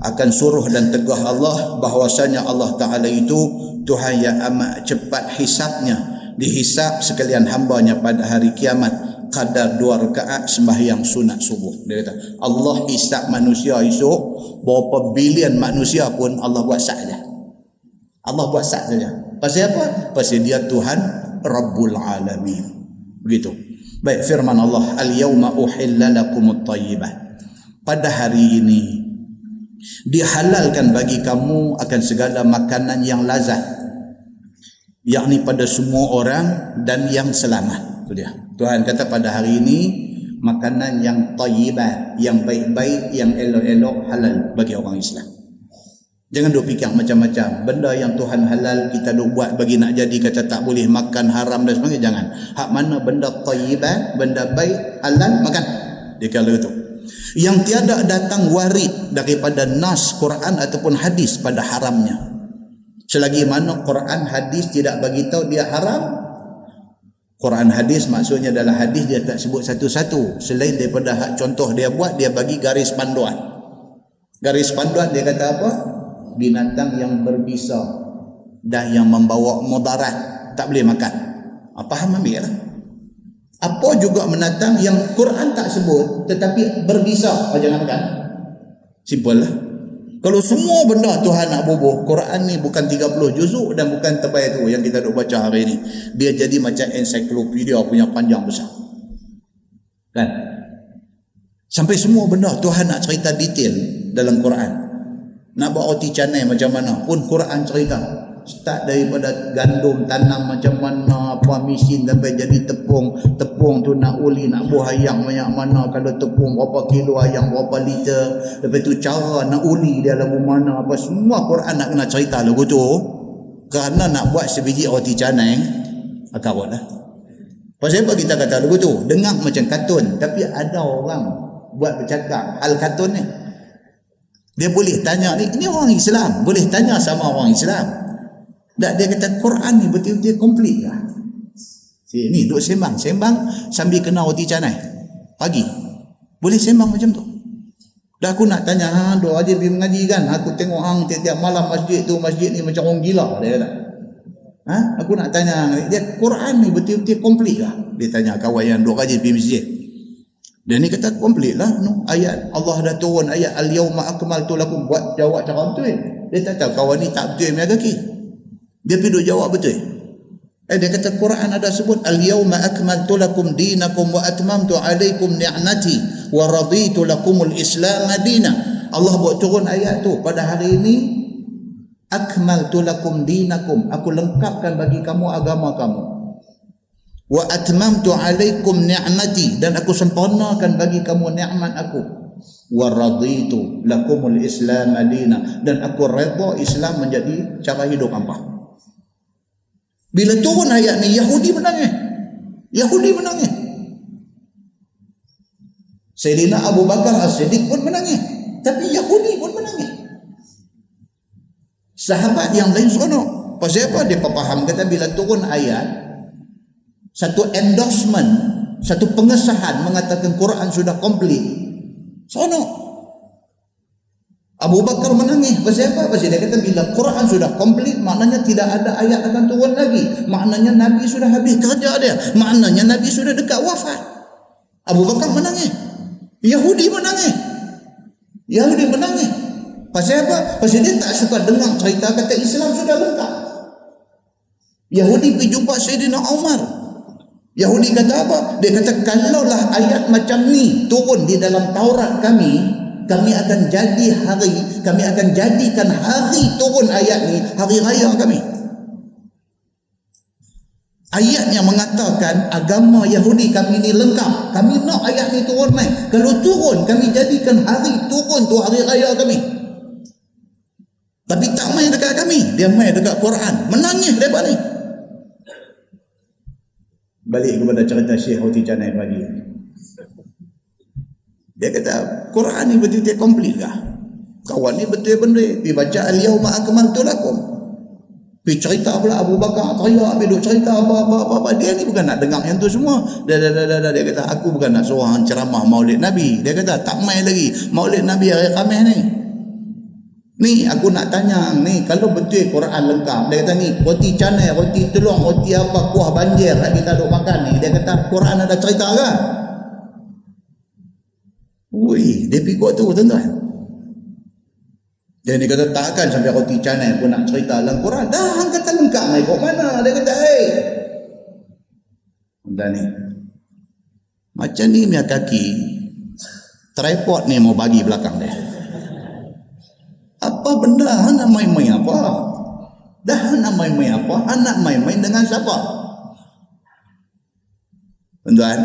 Akan suruh dan tegah Allah bahwasanya Allah taala itu Tuhan yang amat cepat hisabnya. Dihisab sekalian hambanya pada hari kiamat kadar 2 rakaat sembahyang sunat subuh. Dia kata Allah hisab manusia esok, berapa bilion manusia pun Allah buat sat saja. Allah buat sat saja. Pasal apa? Pasal dia Tuhan Rabbul Alamin. Begitu. Baik, firman Allah, al-yawma uhilla lakumut thayyibat, pada hari ini dihalalkan bagi kamu akan segala makanan yang lazat, yakni pada semua orang dan yang selamat. Itu dia. Tuhan kata pada hari ini makanan yang thayyibat, yang baik-baik, yang elok-elok halal bagi orang Islam. Jangan duk fikir macam-macam. Benda yang Tuhan halal kita duk buat bagi nak jadi, kata tak boleh makan, haram dan sebagainya. Jangan. Hak mana benda thayyibat, benda baik, halal, makan. Dia kala itu. Yang tiada datang warid daripada nas Quran ataupun hadis pada haramnya. Selagi mana Quran hadis tidak bagi tahu dia haram. Quran hadis maksudnya adalah hadis dia tak sebut satu-satu. Selain daripada hak contoh dia buat, dia bagi garis panduan. Garis panduan dia kata apa? Binatang yang berbisa dan yang membawa mudarat tak boleh makan. Faham ambil lah. Apa juga binatang yang Quran tak sebut tetapi berbisa, jangan makan. Simple lah. Kalau semua benda Tuhan nak bubuh, Quran ni bukan 30 juzuk dan bukan tebal tu yang kita duk baca hari ni. Dia jadi macam ensiklopedia punya panjang besar. Kan? Sampai semua benda Tuhan nak cerita detail dalam Quran. Nak buat roti canai macam mana pun Quran cerita. Start daripada gandum tanam macam mana, apa mesin sampai jadi tepung. Tepung tu nak uli, nak buah ayam banyak mana, kalau tepung berapa kilo ayam, berapa liter. Lepas tu cara nak uli dia lagu mana, apa semua Quran nak kena cerita lagu tu. Kerana nak buat sebiji roti canai akarut lah. Pasal apa kita kata lagu tu? Dengar macam kartun, tapi ada orang buat bercakap hal kartun ni. Dia boleh tanya ni orang Islam, boleh tanya sama orang Islam. Tak, dia kata Quran ni betul-betul komplit lah. Ni duduk sembang sambil kena roti canai pagi. Boleh sembang macam tu. Dah aku nak tanya, duk aja pergi mengaji kan? Aku tengok hang tiap-tiap malam masjid ni macam orang gila, dia kata. Aku nak tanya dia, Quran ni betul-betul komplit lah. Dia tanya kawan yang duk aja pergi masjid. Dan ni kata komplit lah. Ayat Allah dah turun, ayat al-yawma akmaltu lakum, buat jawab cara betul. Dia tak tahu kawan ni tak betul punya kaki. Dia pergi duk jawab betul. Dia kata Quran ada sebut al-yawma akmaltu lakum dinakum wa atmamtu alaikum ni'mati wa raditu lakumul islam madina. Allah buat turun ayat tu pada hari ini, akmaltu lakum dinakum, aku lengkapkan bagi kamu agama kamu. Wa atmamtu alaikum ni'mati, dan aku sempurnakan bagi kamu nikmat aku. Wa raditu lakumul islam madina, dan aku redha Islam menjadi cara hidup hangpa. Bila turun ayat ni, Yahudi menangis. Sayyidina Abu Bakar As-Siddiq pun menangis. Tapi Yahudi pun menangis. Sahabat yang lain seronok. Pasal apa? Dia faham kata bila turun ayat, satu endorsement, satu pengesahan mengatakan Quran sudah komplit, seronok. Abu Bakar menangis. Pasal apa? Pasal dia kata bila Quran sudah komplit, maknanya tidak ada ayat akan turun lagi. Maknanya Nabi sudah habis kerja dia. Maknanya Nabi sudah dekat wafat. Abu Bakar menangis. Yahudi menangis. Pasal apa? Pasal dia tak suka dengar cerita kata Islam sudah lengkap. Yahudi pergi jumpa Sayyidina Umar. Yahudi kata apa? Dia kata kalaulah ayat macam ni turun di dalam Taurat kami akan jadikan hari turun ayat ni hari raya kami. Ayat yang mengatakan agama Yahudi kami ni lengkap, kami nak ayat ni turun mai. Kalau turun, kami jadikan hari turun tu hari raya kami. Tapi tak mai dekat kami, dia mai dekat Quran. Menangis depa ni. Balik kepada cerita Syekh Roti Canai pagi. Dia kata Quran ni betul-betul komplit kah? Kawan ni betul-betul pergi baca al-yawma akmaltu lakum. Pergi cerita pula Abu Bakar teriak, pergi cerita apa. Dia ni bukan nak dengar yang tu semua. Dia kata aku bukan nak suruh ceramah Maulid Nabi. Dia kata tak mai lagi Maulid Nabi hari Khamis ni. Ni aku nak tanya ni, kalau betul Quran lengkap, dia kata ni roti canai, roti telur, roti apa, kuah banjir nak kita duk makan ni. Dia kata Quran ada cerita ke? Ui, dia pikir tu tuan-tuan. Dia ni kata takkan sampai roti canai pun nak cerita dalam Quran. Dah hang kata lengkap mai kok mana? Dia kata tuan ni. Macam ni punya kaki tripod ni mau bagi belakang dia. Apa benda nak main-main apa? Dah nak main-main apa? Anak main-main dengan siapa? Tuan-tuan,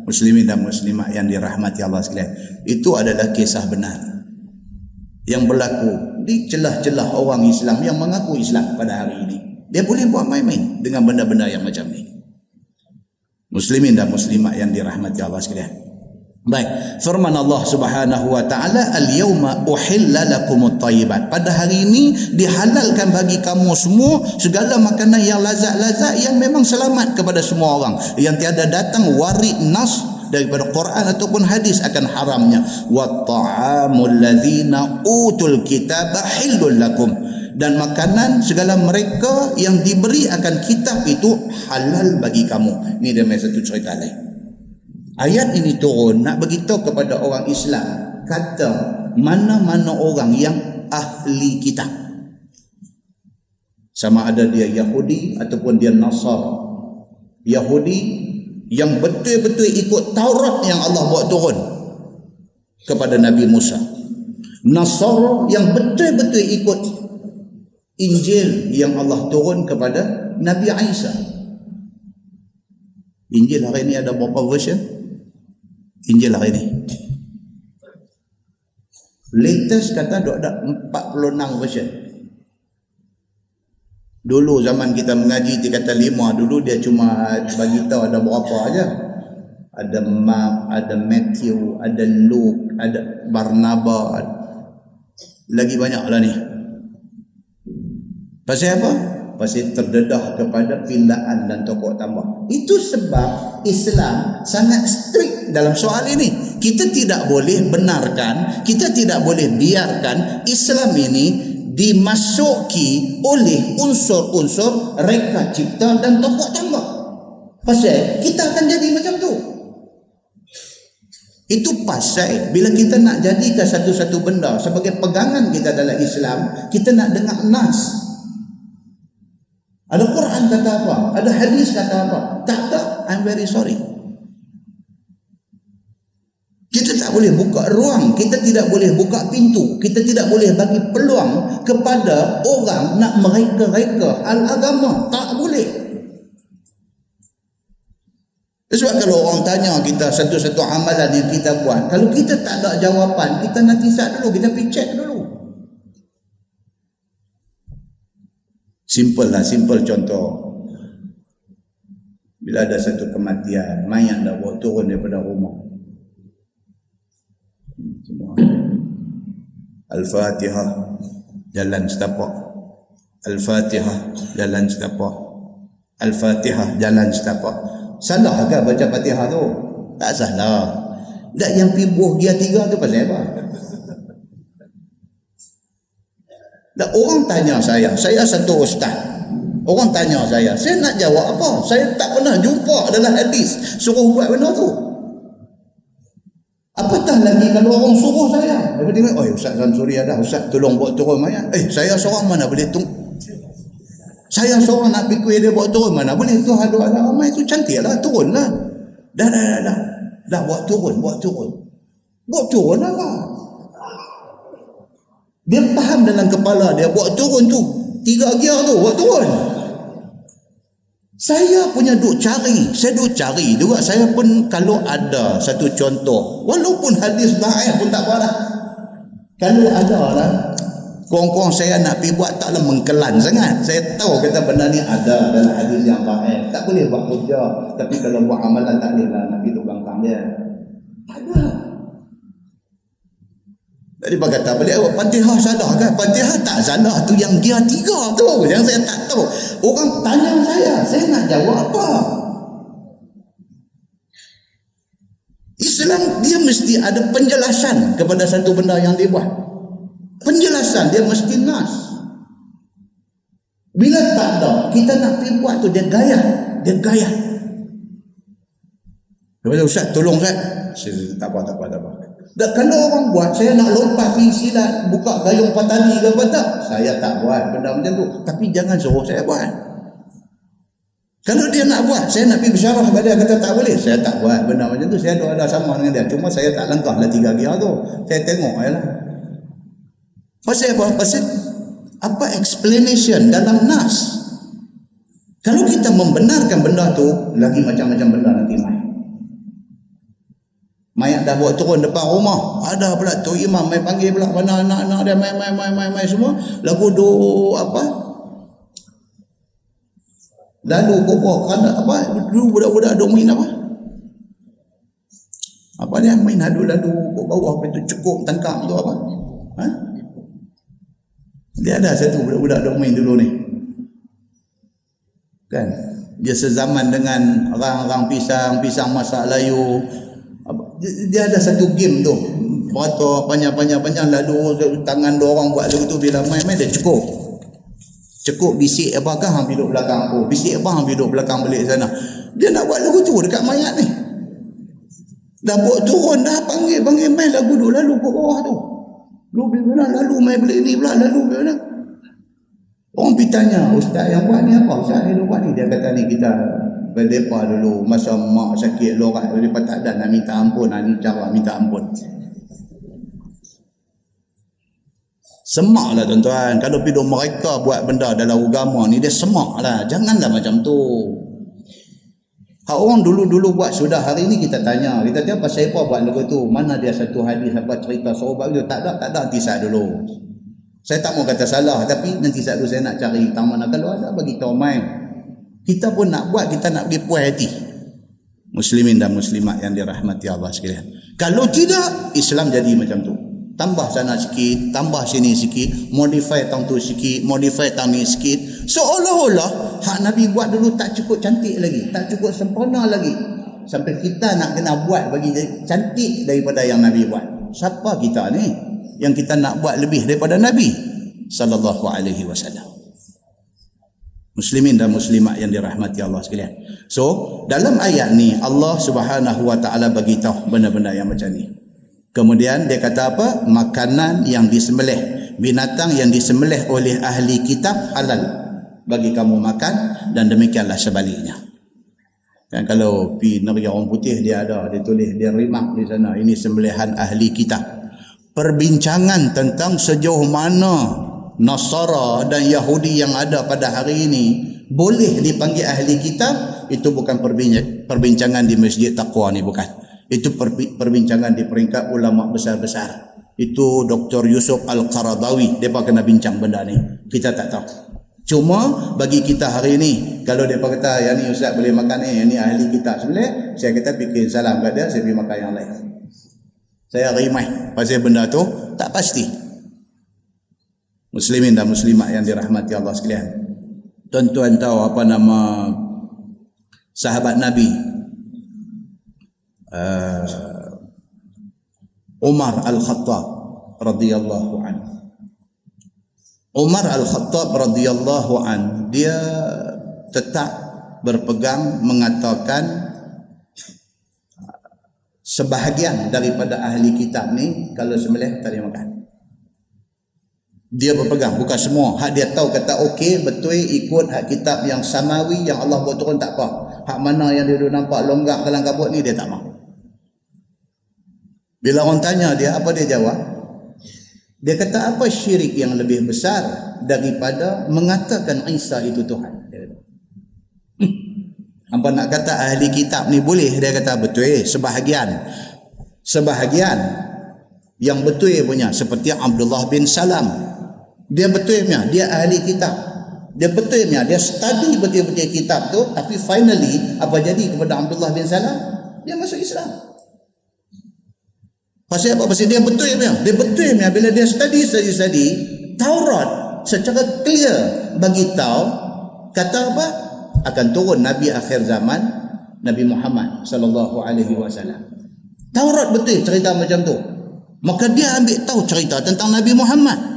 muslimin dan muslimat yang dirahmati Allah sekalian, itu adalah kisah benar yang berlaku di celah-celah orang Islam yang mengaku Islam pada hari ini. Dia boleh buat main-main dengan benda-benda yang macam ni. Muslimin dan muslimat yang dirahmati Allah sekalian. Baik, firman Allah Subhanahu wa taala, al-yauma uhilla lakumut thayyibat. Pada hari ini dihalalkan bagi kamu semua segala makanan yang lazat-lazat yang memang selamat kepada semua orang, yang tiada datang warid nas daripada Quran ataupun hadis akan haramnya. Wa ta'amul ladzina utul kitaba halal lakum, dan makanan segala mereka yang diberi akan kitab itu halal bagi kamu. Ini dia satu cerita lain. Ayat ini turun nak beritahu kepada orang Islam, kata mana-mana orang yang ahli kitab, sama ada dia Yahudi ataupun dia Nasara. Yahudi yang betul-betul ikut Taurat yang Allah buat turun kepada Nabi Musa. Nasara yang betul-betul ikut Injil yang Allah turun kepada Nabi Isa. Injil hari ini ada berapa version? Injil hari ini latest kata ada 46 version. Dulu zaman kita mengaji dia kata 5, dulu dia cuma bagi tahu ada berapa aja. Ada Mark, ada Matthew, ada Luke, ada Barnabas, lagi banyak lah ni. Pasal apa? Pasal terdedah kepada pindaan dan tokoh tambah. Itu sebab Islam sangat strict dalam soal ini. Kita tidak boleh benarkan, kita tidak boleh biarkan Islam ini dimasuki oleh unsur-unsur reka cipta dan tokoh tambah. Pasal kita akan jadi macam tu. Itu pasal bila kita nak jadikan satu-satu benda sebagai pegangan kita dalam Islam, kita nak dengar nas. Ada Quran kata apa? Ada hadis kata apa? Tak ada. I'm very sorry. Kita tak boleh buka ruang, kita tidak boleh buka pintu, kita tidak boleh bagi peluang kepada orang nak mereka-reka hal agama. Tak boleh. Sebab kalau orang tanya kita satu-satu amalan yang kita buat, kalau kita tak ada jawapan, kita nanti sat dulu, kita pergi check dulu. Simple lah, simple contoh. Bila ada satu kematian, mayat dah bawa turun daripada rumah. Al-Fatihah, jalan setapak. Al-Fatihah, jalan setapak. Al-Fatihah, jalan setapak. Salah ke baca Fatihah tu? Tak salah. Tak, yang pergi buah dia 3 tu pasal apa? Dan orang tanya saya satu ustaz. Orang tanya saya nak jawab apa? Saya tak pernah jumpa dalam hadis suruh buat benda tu. Apatah lagi kalau orang suruh saya. Dia tengok, "Oi, Ustaz Samsuri ada, Ustaz tolong buat turun mayat." Saya seorang mana boleh saya seorang nak pergi kuih dia buat turun, mana boleh tu halu ada ramai tu cantiklah turunlah. Dah buat turun. Buat turun apa? Dia faham dalam kepala dia buat turun tu 3 gear tu buat turun. Saya punya saya duk cari juga. Saya pun kalau ada satu contoh, walaupun hadis dhaif pun tak apa lah. Kalau ada lah, kurang-kurang saya nak pergi buat taklah mengkelan sangat. Saya tahu kata benda ni ada dalam hadis yang dhaif, tak boleh buat hujah. Tapi kalau buat amalan tak boleh lah, Nabi tu belakang dia. Tak ada. Jadi dia kata boleh awak Fatihah salah kan? Fatihah tak salah, tu yang dia 3 tu yang saya tak tahu. Orang tanya saya nak jawab apa? Islam dia mesti ada penjelasan kepada satu benda yang dia buat. Penjelasan dia mesti nas. Bila tak ada, kita nak pergi buat tu dia gaya. Kepada Ustaz tolong Ustaz. Tak apa. Dan kalau orang buat, saya nak lompat pergi silat, buka gayung patani ke apa tak, saya tak buat benda macam tu. Tapi jangan suruh saya buat. Kalau dia nak buat, saya nak pergi bersyarah pada dia, kata tak boleh, saya tak buat benda macam tu. Saya ada sama dengan dia, cuma saya tak langkah lah 3 gear tu. Saya tengok je lah. Pasal apa? Pasal apa explanation dalam nas. Kalau kita membenarkan benda tu, lagi macam-macam benda nanti main. Mayat dah bawa turun depan rumah, ada pula tu imam main panggil pula mana anak-anak dia main semua lagu apa lalu kau kerana apa dulu budak-budak duk main apa dia main lalu kat bawah itu cukup tangkap tu apa dia ada satu budak-budak duk main dulu ni kan, dia sezaman dengan orang-orang pisang masak layu. Dia ada satu game tu, beratur panjang lalu tangan dua orang buat lagu tu, bila main dia cukup bisik apakah hang duduk belakang aku, bisik apa hang duduk belakang balik sana. Dia nak buat lagu tu dekat mayat ni, dah buat turun dah, panggil main lagu tu lalu ke bawah tu, lalu main balik ni pula, lalu mana. Orang pergi tanya, ustaz yang buat ni apa, ustaz yang buat ni, dia kata ni kita berdepa dulu masa mak sakit lorat, lepas tak ada nak minta ampun, ni cara minta ampun. Semak lah tuan-tuan. Kalau piduk mereka buat benda dalam agama ni, dia semak lah. Janganlah macam tu. Hak orang dulu-dulu buat sudah, hari ni kita tanya. Kita tanya pasal apa buat lagu tu. Mana dia satu hadis apa cerita sahabat tu. Tak ada, nanti saat dulu. Saya tak mau kata salah, tapi nanti saat dulu saya nak cari tang mana. Kalau ada bagi tahu main. Kita pun nak buat, kita nak pergi puas hati. Muslimin dan muslimat yang dirahmati Allah sekalian. Kalau tidak, Islam jadi macam tu. Tambah sana sikit, tambah sini sikit, modify tang tu sikit, modify tang ni sikit. Seolah-olah hak Nabi buat dulu tak cukup cantik lagi, tak cukup sempurna lagi. Sampai kita nak kena buat bagi cantik daripada yang Nabi buat. Siapa kita ni yang kita nak buat lebih daripada Nabi sallallahu alaihi wasallam? Muslimin dan muslimat yang dirahmati Allah sekalian. So, dalam ayat ni Allah Subhanahu wa taala bagi tahu benda-benda yang macam ni. Kemudian dia kata apa? Makanan yang disembelih, binatang yang disembelih oleh ahli kitab halal bagi kamu makan, dan demikianlah sebaliknya. Kan kalau pi negeri orang putih dia ada, dia tulis, dia rimak di sana, ini sembelihan ahli kitab. Perbincangan tentang sejauh mana Nasara dan Yahudi yang ada pada hari ini boleh dipanggil ahli kitab, itu bukan perbincangan di Masjid Taqwa ni, bukan. Itu perbincangan di peringkat ulama besar-besar. Itu Dr. Yusuf Al-Qaradawi, mereka kena bincang benda ni. Kita tak tahu. Cuma bagi kita hari ni, kalau mereka kata yang ni ustaz boleh makan yang ni ahli kitab sebelah, saya kata fikir salam kat dia, saya pergi makan yang lain. Saya rimai pasal benda tu tak pasti. Muslimin dan muslimat yang dirahmati Allah sekalian. Tuan-tuan tahu apa nama sahabat Nabi Umar Al-Khattab radhiyallahu anhu. Umar Al-Khattab radhiyallahu anhu, dia tetap berpegang mengatakan sebahagian daripada ahli kitab ni kalau sembelih tak boleh makan. Dia berpegang, bukan semua. Hak dia tahu kata okey, betul, ikut hak kitab yang samawi yang Allah buat turun tak apa. Hak mana yang dia nampak longgak dalam kabut ni dia tak mahu. Bila orang tanya dia, apa dia jawab? Dia kata, apa syirik yang lebih besar daripada mengatakan Isa itu Tuhan? Apa nak kata ahli kitab ni boleh? Dia kata, betul, sebahagian. Sebahagian yang betul punya, seperti Abdullah bin Salam. Dia betulnya, dia ahli kitab. Dia betulnya, dia study betul-betul kitab tu, tapi finally, apa jadi kepada Abdullah bin Salam? Dia masuk Islam. Pasal apa? Pasal dia betulnya. Dia betulnya bila dia study Taurat secara clear bagi tahu kata apa? Akan turun Nabi akhir zaman, Nabi Muhammad sallallahu alaihi wasallam. Taurat betul cerita macam tu. Maka dia ambil tahu cerita tentang Nabi Muhammad.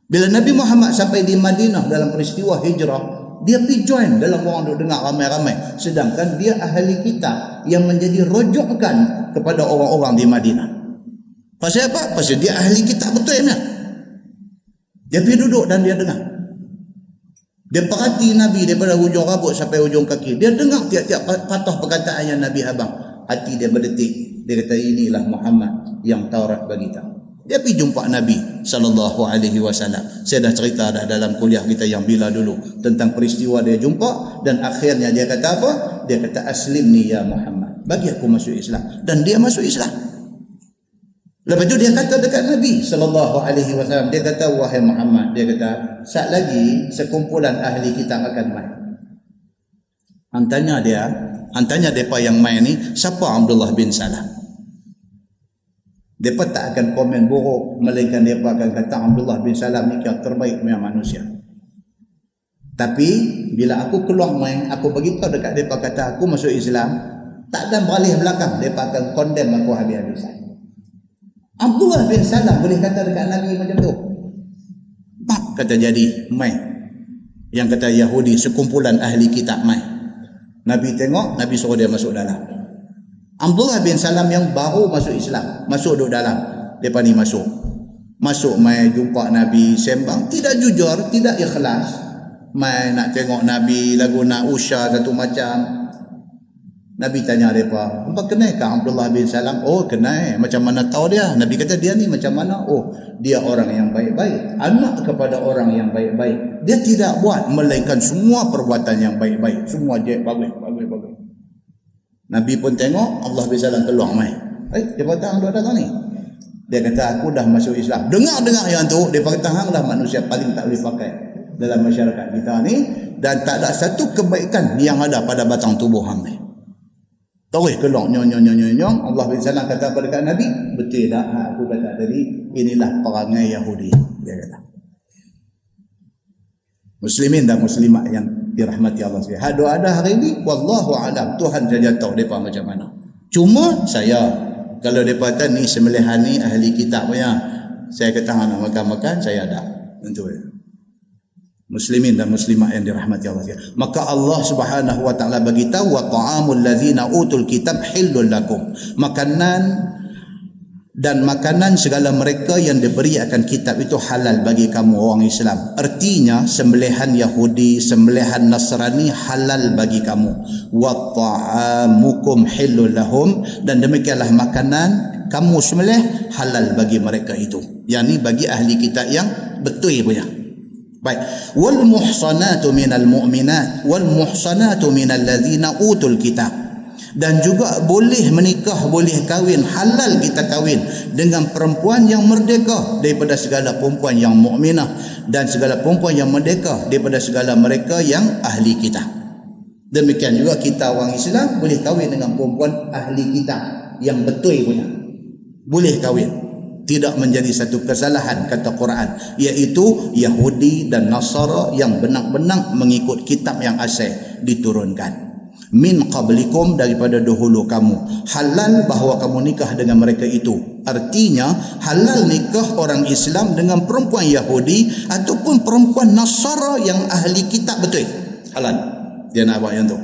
Bila Nabi Muhammad sampai di Madinah dalam peristiwa hijrah, dia pergi join dalam orang duk dengar ramai-ramai. Sedangkan dia ahli kitab yang menjadi rujukan kepada orang-orang di Madinah. Pasal apa? Pasal dia ahli kitab betulnya. Dia pergi duduk dan dia dengar. Dia perhati Nabi daripada hujung rambut sampai hujung kaki. Dia dengar tiap-tiap patah perkataan yang Nabi abang. Hati dia berdetik. Dia kata, inilah Muhammad yang Taurat bagi tahu. Dia pergi jumpa Nabi sallallahu alaihi wasallam. Saya dah cerita dah dalam kuliah kita yang bila dulu tentang peristiwa dia jumpa, dan akhirnya dia kata apa? Dia kata, aslimni ya Muhammad. Bagi aku masuk Islam. Dan dia masuk Islam. Lepas tu dia kata dekat Nabi sallallahu alaihi wasallam, dia kata, wahai Muhammad, dia kata, sat lagi sekumpulan ahli kitab akan main. Antanya depa yang main ni siapa? Abdullah bin Salam. Depa tak akan komen buruk, melainkan depa akan kata Abdullah bin Salam ni yang terbaik punya manusia. Tapi bila aku keluar main, aku beritahu dekat depa kata aku masuk Islam, tak ada beralih belakang, depa akan condemn aku habis-habisan. Abdullah bin Salam boleh kata dekat Nabi macam tu. Pak kata jadi mai. Yang kata Yahudi sekumpulan ahli kitab mai. Nabi tengok, Nabi suruh dia masuk dalam. Abdullah bin Salam yang baru masuk Islam, masuk duduk dalam. Depa ni masuk. Masuk mai jumpa Nabi sembang, tidak jujur, tidak ikhlas. Mai nak tengok Nabi lagu nak usah satu macam. Nabi tanya mereka, "Apa kenal ke Abdullah bin Salam?" "Oh, kenal. Macam mana tahu dia?" Nabi kata, "Dia ni macam mana?" "Oh, dia orang yang baik-baik, anak kepada orang yang baik-baik. Dia tidak buat melainkan semua perbuatan yang baik-baik. Semua dia bagus." Nabi pun tengok Allah bin Salam keluar mai. Dia kata, "Hang datang ni." Dia kata, "Aku dah masuk Islam." Dengar yang tu, dia kata, "Hang lah manusia paling tak boleh pakai dalam masyarakat kita ni, dan tak ada satu kebaikan yang ada pada batang tubuh hang ni." Terus keluar nyong. Allah bin Salam kata kepada Nabi, "Betul tak aku kata tadi? Inilah perangai Yahudi." Dia kata. Muslimin dan muslimat yang dirahmati Allah sekalian, ada hari ini wallahu alam, Tuhan saja tahu depa macam mana. Cuma saya, kalau depa kata ni sembelihan ni ahli kitab punya, saya kata nak makan saya ada. Tentu ya. Muslimin dan muslimat yang dirahmati Allah sekalian, maka Allah Subhanahu wa taala bagi tahu, wa ta'amul ladzina utul kitab hillul lakum, makanan segala mereka yang diberi akan kitab itu halal bagi kamu orang Islam. Artinya sembelihan Yahudi, sembelihan Nasrani halal bagi kamu. Wa ta'amukum hillul lahum, dan demikianlah makanan kamu sembelih halal bagi mereka itu, yakni bagi ahli kitab yang betul punya. Baik, wal muhsanatu minal mu'minat wal muhsanatu minal ladzina utul kitab, dan juga boleh menikah, boleh kahwin, halal kita kahwin dengan perempuan yang merdeka daripada segala perempuan yang mukminah, dan segala perempuan yang merdeka daripada segala mereka yang ahli kitab. Demikian juga kita orang Islam boleh kahwin dengan perempuan ahli kitab yang betul punya, boleh kahwin. Tidak menjadi satu kesalahan, kata Quran, iaitu Yahudi dan Nasara yang benar-benar mengikut kitab yang asal diturunkan. Min qablikum, daripada dahulu kamu, halal bahawa kamu nikah dengan mereka itu. Artinya halal nikah orang Islam dengan perempuan Yahudi ataupun perempuan Nasara yang ahli kitab betul. Halal. Dia nak buat yang tu.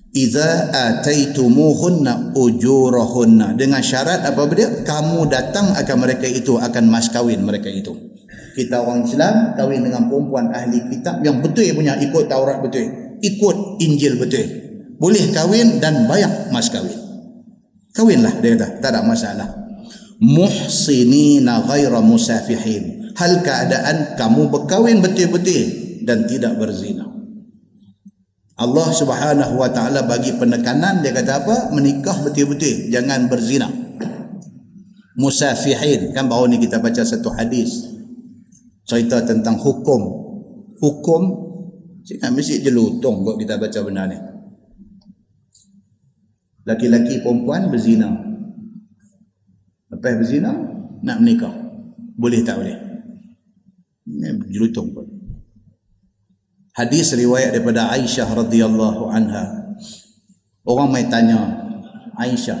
Iza ataitumuhunna ujurahunna, dengan syarat apa dia? Kamu datang akan mereka itu, akan mas kahwin mereka itu. Kita orang Islam kahwin dengan perempuan ahli kitab yang betul punya, ikut Taurat betul, ikut Injil betul, boleh kahwin dan bayar mas kahwin. Kahwinlah, dia kata, tak ada masalah. Muhsinina ghaira musafihin, hal keadaan kamu berkahwin betul-betul dan tidak berzina. Allah Subhanahu wa taala bagi penekanan, dia kata apa? Menikah betul-betul, jangan berzina. Musafihin, kan baru ni kita baca satu hadis cerita tentang hukum. Cakap mesti jelutong kalau kita baca benda ni. Laki-laki perempuan berzina, lepas berzina nak menikah, boleh tak boleh? Jelutong pun. Hadis riwayat daripada Aisyah radhiyallahu anha. Orang mai tanya Aisyah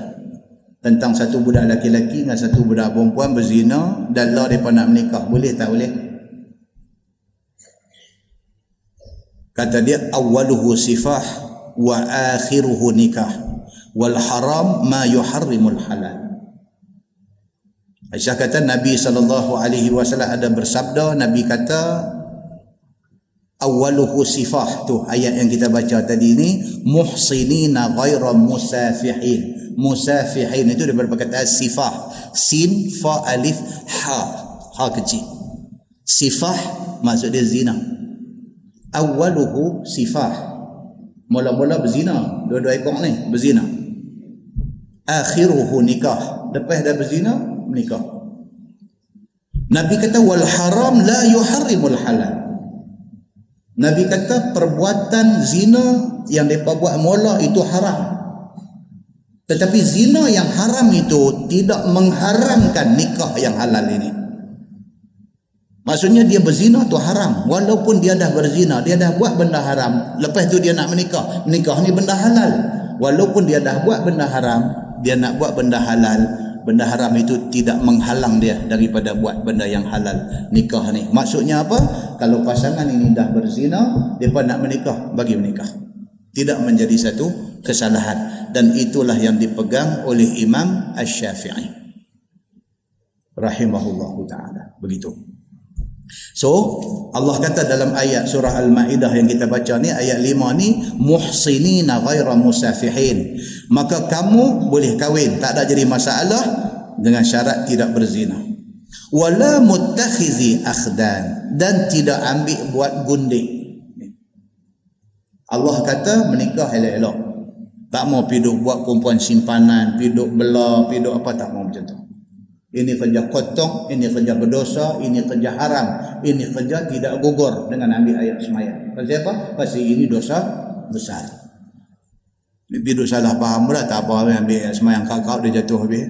tentang satu budak laki-laki dengan satu budak perempuan berzina dan lah mereka nak menikah, boleh tak boleh? Kata dia, awwaluhu sifah wa akhiruhu nikah wal haram ma yuharrimul halal. Aisyah kata Nabi SAW ada bersabda, Nabi kata awaluhu sifah, tu ayat yang kita baca tadi ni, muhsinina ghaira musafihin. Musafihin itu daripada perkataan sifah, sin fa alif ha kecil. Sifah maksud dia zina. Awaluhu sifah, mula-mula berzina, dua-dua ekor ni berzina. Akhiruhu nikah, lepas dah berzina menikah. Nabi kata wal haram la yuharrimul halal. Nabi kata perbuatan zina yang mereka buat mula itu haram. Tetapi zina yang haram itu tidak mengharamkan nikah yang halal ini. Maksudnya dia berzina tu haram. Walaupun dia dah berzina, dia dah buat benda haram, lepas tu dia nak menikah. Nikah ni benda halal. Walaupun dia dah buat benda haram, dia nak buat benda halal. Benda haram itu tidak menghalang dia daripada buat benda yang halal, nikah ni. Maksudnya apa? Kalau pasangan ini dah berzina, mereka nak menikah, bagi menikah. Tidak menjadi satu kesalahan. Dan itulah yang dipegang oleh Imam Asy-Syafi'i rahimahullahu ta'ala. Begitu. So, Allah kata dalam ayat surah Al-Ma'idah yang kita baca ni, ayat 5 ni, muhsinina ghaira musafihin. Maka kamu boleh kahwin, tak ada jadi masalah, dengan syarat tidak berzina. Wala muttakhizi akhdan, dan tidak ambil buat gundik. Allah kata menikah elok-elok. Tak mau piduk buat perempuan simpanan, piduk bela, piduk apa, tak mau macam tu. Ini kerja kotor, ini kerja berdosa, ini kerja haram, ini kerja tidak gugur dengan ambil ayat sembahyang. Pasal apa? Pasal ini dosa besar. Piduk salah faham pula, tak apa ambil ayat sembahyang, kakak dia jatuh habis.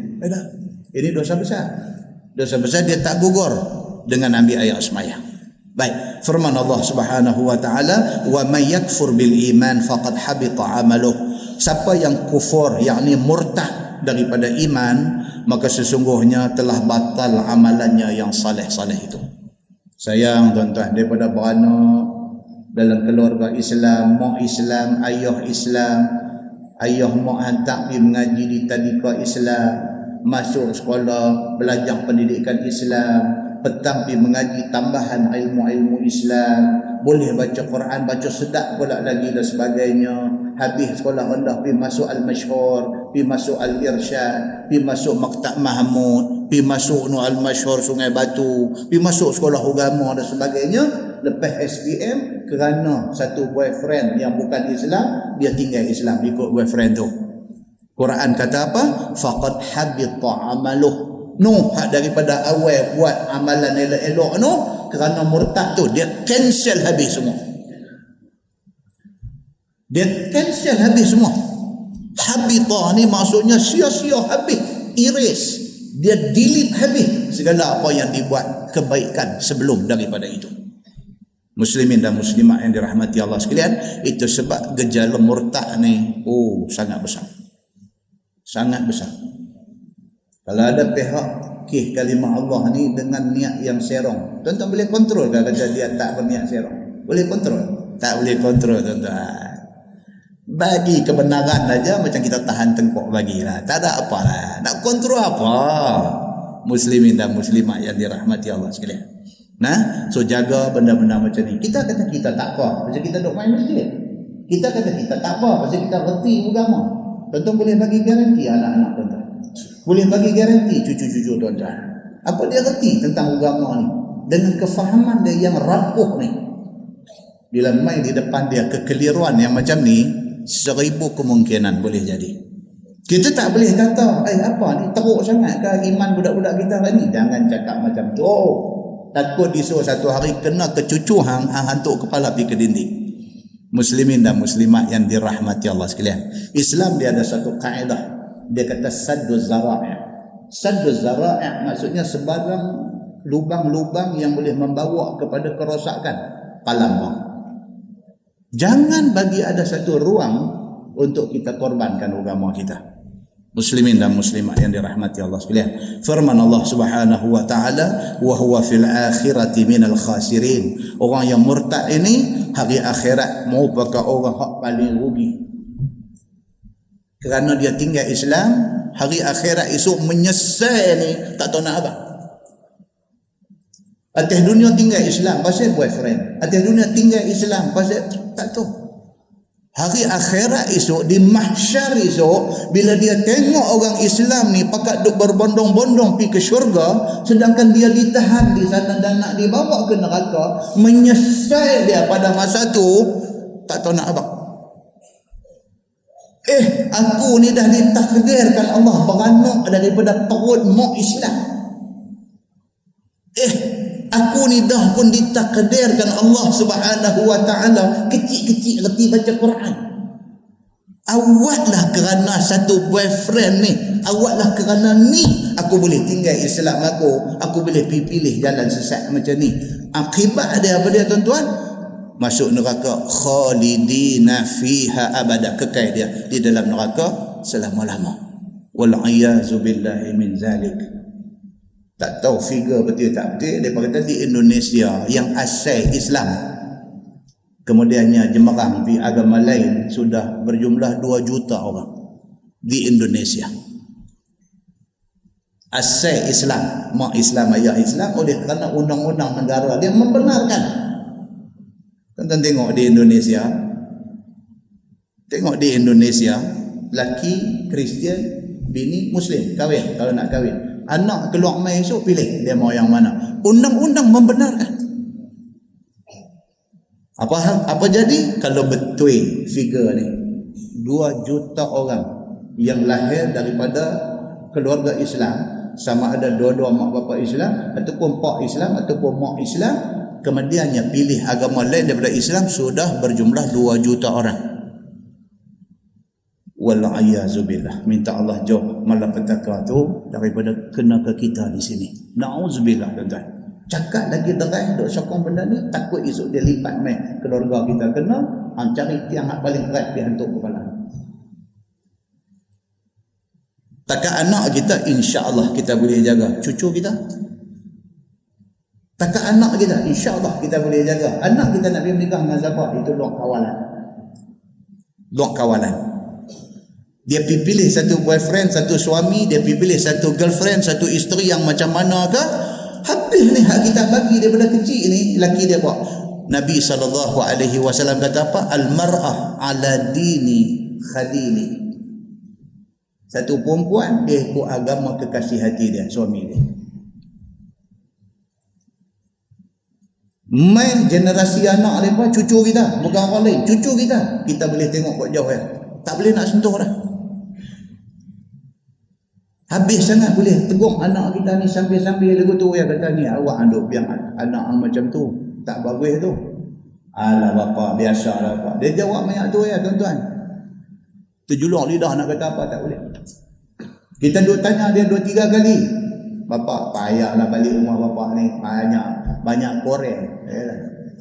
Ini dosa besar. Dosa besar dia tak gugur dengan ambil ayat sembahyang. Baik, firman Allah Subhanahu wa taala, "Wa may yakfur bil iman faqad habita 'amaluh." Siapa yang kufur, yakni murtad daripada iman, maka sesungguhnya telah batal amalannya yang saleh-saleh itu. Sayang tuan-tuan, daripada beranak dalam keluarga Islam, mak Islam, ayah mak hantar pergi mengaji di tadika Islam, masuk sekolah, belajar pendidikan Islam, petang pergi mengaji tambahan ilmu-ilmu Islam, boleh baca Quran, baca sedap pula lagi dan sebagainya. Habis sekolah rendah pergi masuk Al-Masyhur, pergi masuk Al-Irsyad, pergi masuk Maktab Mahmud, pergi masuk Al-Masyhur Sungai Batu, pergi masuk sekolah agama dan sebagainya. Lepas SPM, kerana satu boyfriend yang bukan Islam, dia tinggal Islam ikut boyfriend tu. Quran kata apa? Faqad habita amaluh. Hak daripada awal buat amalan elok-elok kerana murtad tu, dia cancel habis semua. Dia cancel habis semua. Habita ni maksudnya sia-sia habis, erase. Dia delete habis segala apa yang dibuat kebaikan sebelum daripada itu. Muslimin dan muslimat yang dirahmati Allah sekalian, itu sebab gejala murtad ni sangat besar. Sangat besar. Kalau ada pihak kalimah Allah ni dengan niat yang serong, tuan-tuan boleh kontrol ke kata dia tak berniat serong? Boleh kontrol? Tak boleh kontrol tuan-tuan. Bagi kebenaran saja macam kita tahan tengkok bagilah. Tak ada apalah. Nak kontrol apa? Muslimin dan muslimat yang dirahmati Allah sekalian. So jaga benda-benda macam ni. Kita kata kita tak apa, pasal kita duk main masjid. Kita kata kita tak apa, pasal kita reti agama. Tuan-tuan boleh bagi garanti anak-anak tuan-tuan. Boleh bagi garanti cucu-cucu tuan-tuan. Apa dia reti tentang agama ni? Dengan kefahaman dia yang rapuh ni. Bila main di depan dia kekeliruan yang macam ni, 1000 kemungkinan boleh jadi. Kita tak boleh kata, apa ni teruk sangat ke iman budak-budak kita hari ni? Jangan cakap macam tu. Takut disuruh satu hari kena ke cucu hang hantuk kepala pergi ke dinding. Muslimin dan muslimat yang dirahmati Allah sekalian. Islam dia ada satu kaedah. Dia kata sadduz zara'i'. Sadduz zara'i' maksudnya sebarang lubang-lubang yang boleh membawa kepada kerosakan, palang. Jangan bagi ada satu ruang untuk kita korbankan agama kita. Muslimin dan muslimat yang dirahmati Allah sekalian. Firman Allah Subhanahu wa taala, "Wa huwa fil akhirati minal khasirin." Orang yang murtad ini hari akhirat merupakan orang hak paling rugi. Kerana dia tinggal Islam, hari akhirat esok menyesal ni tak tahu nak apa. Atas dunia tinggal Islam pasal boyfriend, atas dunia tinggal Islam pasal tak tahu. Hari akhirat esok, di mahsyar esok, bila dia tengok orang Islam ni pakat duk berbondong-bondong pergi ke syurga, sedangkan dia ditahan di sana dan nak dibawa ke neraka, menyesal dia pada masa tu tak tahu nak apa. Aku ni dah ditakdirkan Allah beranak daripada perut mak Islam. Aku ni dah pun ditakdirkan Allah Subhanahu wa taala kecil-kecil reti baca Quran. Awaklah kerana satu boyfriend ni, awaklah kerana ni aku boleh tinggal Islam aku boleh pilih jalan sesat macam ni. Akibat dia apa dia tuan-tuan? Masuk neraka khalidina fiha abada, kekal dia di dalam neraka selama-lama. Wal iyazu billahi min zalik. Tak tahu figure betul tak betul. Dia kata di Indonesia yang asal Islam, kemudiannya jemerang di agama lain, sudah berjumlah 2 juta orang di Indonesia. Asal Islam, mak Islam, ayah Islam, oleh kerana undang-undang negara dia membenarkan Tuan-tuan tengok di Indonesia. Tengok di Indonesia, laki Kristian, bini Muslim, kahwin kalau nak kahwin. Anak keluar mai esok pilih dia mau yang mana. Undang-undang membenarkan. Apa jadi kalau betul figure ni 2 juta orang yang lahir daripada keluarga Islam, sama ada dua-dua mak bapa Islam ataupun pak Islam ataupun mak Islam, kemudiannya pilih agama lain daripada Islam, sudah berjumlah 2 juta orang. Wal-'ayazubillah. Minta Allah jauh malapetaka tu daripada kena ke kita di sini. Na'udzubillah tuan-tuan. Cakap lagi derai duk sokong benda ni, takut esok dia lipat mai keluarga kita kena, cari tiang hak paling berat dia hantuk kepala. Takat anak kita, insya-Allah kita boleh jaga cucu kita. Takat anak kita, insya-Allah kita boleh jaga. Anak kita nak pergi menikah dengan siapa? Itu luar kawalan. Luar kawalan. Dia pilih satu boyfriend, satu suami, dia pilih satu girlfriend, satu isteri yang macam mana ke? Habis ni hak kita bagi daripada kecil ni, laki dia buat. Nabi SAW kata apa? Al-mar'ah ala dini khalili. Satu perempuan, dia ikut agama kekasih hati dia, suami dia. Main generasi anak mereka, cucu kita, bukan orang lain, cucu kita. Kita boleh tengok kat jauh ya. Tak boleh nak sentuh dah. Habis sangat boleh tegur anak kita ni sambil-sambil lagu tu ya, kata ni awak anduk biar anak macam tu. Tak bagus tu. Alah bapa, biasalah bapa. Dia jawab banyak tu ya tuan-tuan. Terjulur lidah nak kata apa tak boleh. Kita duk tanya dia 2-3 kali. Bapa payahlah balik rumah bapa ni, banyak korek.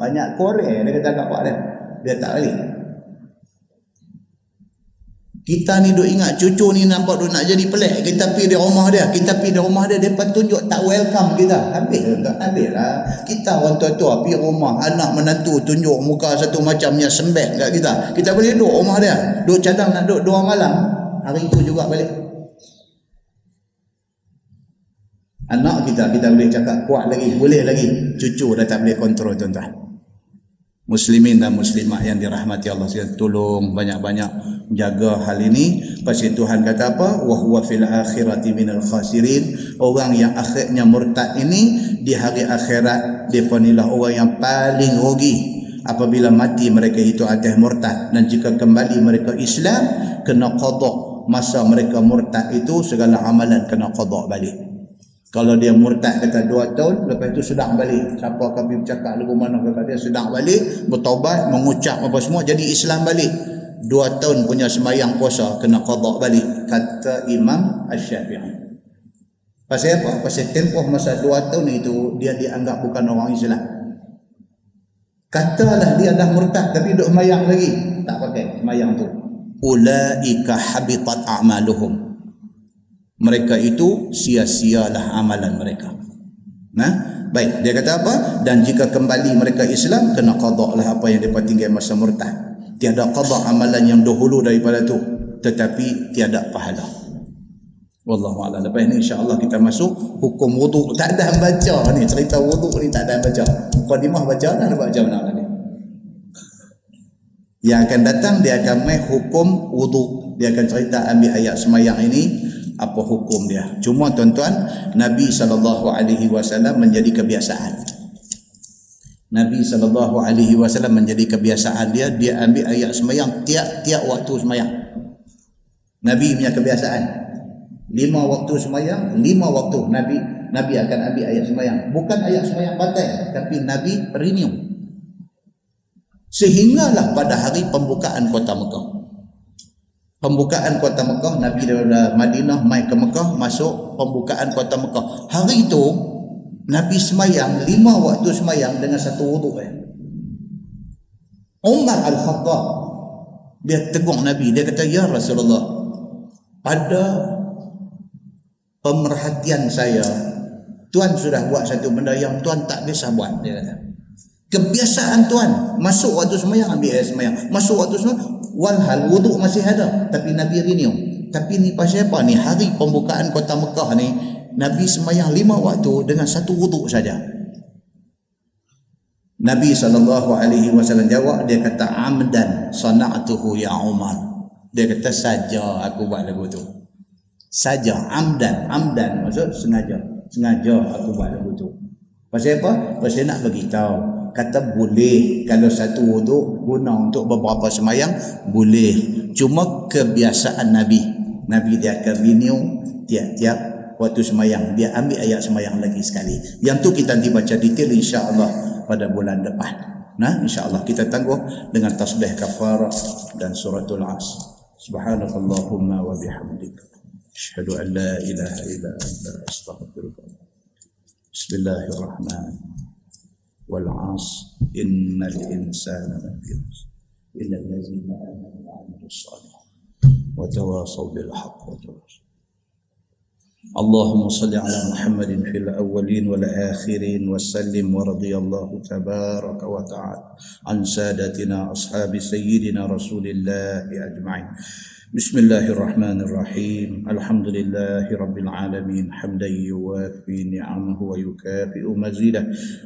Banyak korek dia kata kat pak dia. Dia tak balik. Kita ni duk ingat cucu ni nampak duk nak jadi pelik. Kita pergi di rumah dia, depa tunjuk tak welcome kita. Habis lah. Kita orang tua-tua pergi rumah anak menantu tunjuk muka satu macamnya sembek kat kita. Kita boleh duduk rumah dia, duduk cadang nak duduk 2 malam. Hari itu juga balik. Anak kita boleh cakap kuat lagi, boleh lagi. Cucu dah tak boleh kontrol tuan-tuan. Muslimin dan muslimat yang dirahmati Allah sekalian, tolong banyak-banyak jaga hal ini. Pasal Tuhan kata apa? Wa huwa fil akhirati minal khasirin. Orang yang akhirnya murtad ini di hari akhirat, depa inilah orang yang paling rugi. Apabila mati mereka itu atas murtad, dan jika kembali mereka Islam, kena qada. Masa mereka murtad itu segala amalan kena qada balik. Kalau dia murtad kata 2 tahun, lepas itu sedang balik. Siapa kami bercakap lagu mana kata dia sedang balik, bertaubat, mengucap apa semua, jadi Islam balik. 2 tahun punya sembahyang puasa kena qada balik, kata Imam Asy-Syafi'i. Pasal apa? Pasal tempoh masa 2 tahun itu dia dianggap bukan orang Islam. Katalah dia dah murtad tapi duk sembahyang lagi, tak pakai sembahyang tu. Ulaika habitat a'maluhum. Mereka itu sia-sialah amalan mereka. Nah, baik, dia kata apa? Dan jika kembali mereka Islam, kena qada lah apa yang mereka tinggal masa murtad. Tiada qada amalan yang dahulu daripada tu, tetapi tiada pahala. Wallahu a'lam. Lepas ni insya-Allah kita masuk hukum wuduk. Tak ada baca ni, cerita wuduk ni tak ada baca. Mukadimah baca dah, baca mana tadi. Yang akan datang dia akan mai hukum wuduk. Dia akan cerita ambil ayat semayang ini, apa hukum dia. Cuma tuan-tuan, Nabi SAW menjadi kebiasaan. Nabi SAW menjadi kebiasaan dia ambil ayat semayang tiap-tiap waktu semayang. Nabi punya kebiasaan. 5 waktu semayang, 5 waktu Nabi akan ambil ayat semayang. Bukan ayat semayang batal, tapi Nabi renew. Sehinggalah pada hari pembukaan kota Mekah. Pembukaan kota Mekah, Nabi daripada Madinah mai ke Mekah, masuk pembukaan kota Mekah. Hari itu Nabi semayang 5 waktu semayang dengan satu wuduk. Umar Al-Khattab dia tegur Nabi, dia kata, ya Rasulullah, pada pemerhatian saya, Tuan sudah buat satu benda yang Tuan tak biasa buat. Dia kata, kebiasaan Tuan masuk waktu semayang ambil air semayang, masuk waktu semayang, walhal wuduk masih ada, tapi Nabi renew. Tapi ni pasal apa ni? Hari pembukaan kota Mekah ni, Nabi semayang 5 waktu dengan satu wuduk saja. Nabi SAW jawab, dia kata amdan sana'tuhu ya Umar. Dia kata saja aku buat lagu tu. Saja, amdan maksud sengaja aku buat lagu tu. Pasal apa? Pasal nak beritahu, kata boleh kalau satu wuduk guna untuk beberapa semayang, boleh. Cuma kebiasaan Nabi dia akan renew tiap-tiap waktu semayang, dia ambil ayat semayang lagi sekali. Yang tu kita nanti baca detail insya-Allah pada bulan depan. Nah, insya-Allah kita tangguh dengan tasbih kafarah dan suratul As. Subhanakallahumma wa bihamdika asyhadu an la ilaha illa anta astaghfiruka. Bismillahirrahmanirrahim. Wal 'asr innal insana lafi khusr illa allazina amanu wa 'amilus shalihat wa tawasaw bil haqq wa tawasaw. اللهم صل على محمد في الأولين والآخرين وسلم ورضي الله تبارك وتعالى عن سادتنا أصحاب سيدنا رسول الله أجمعين. بسم الله الرحمن الرحيم. الحمد لله رب العالمين حمدا يوافي نعمه ويكافئ مزيده.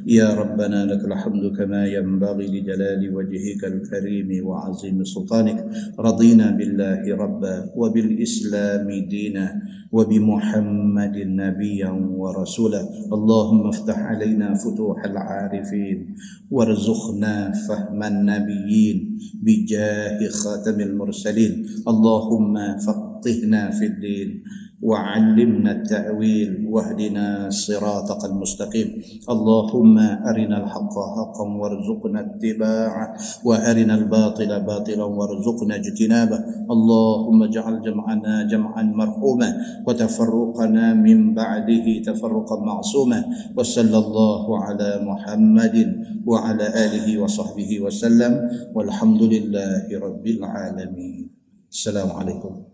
يا ربنا لك الحمد كما ينبغي لجلال وجهك الكريم وعظيم سلطانك. رضينا بالله ربا وبالإسلام دينا وبمحمد نبيا ورسولا. اللهم افتح علينا فتوح العارفين وارزقنا فهم النبيين بجاه خاتم المرسلين. اللهم فقهنا في الدين وعلمنا التأويل واهدنا صراطك المستقيم. اللهم أرنا الحق حقا وارزقنا اتباعه وأرنا الباطل باطلا وارزقنا اجتنابه. اللهم اجعل جمعنا جمعا مرحوما وتفرقنا من بعده تفرقا معصوما. وصلى الله على محمد وعلى آله وصحبه وسلم والحمد لله رب العالمين. السلام عليكم.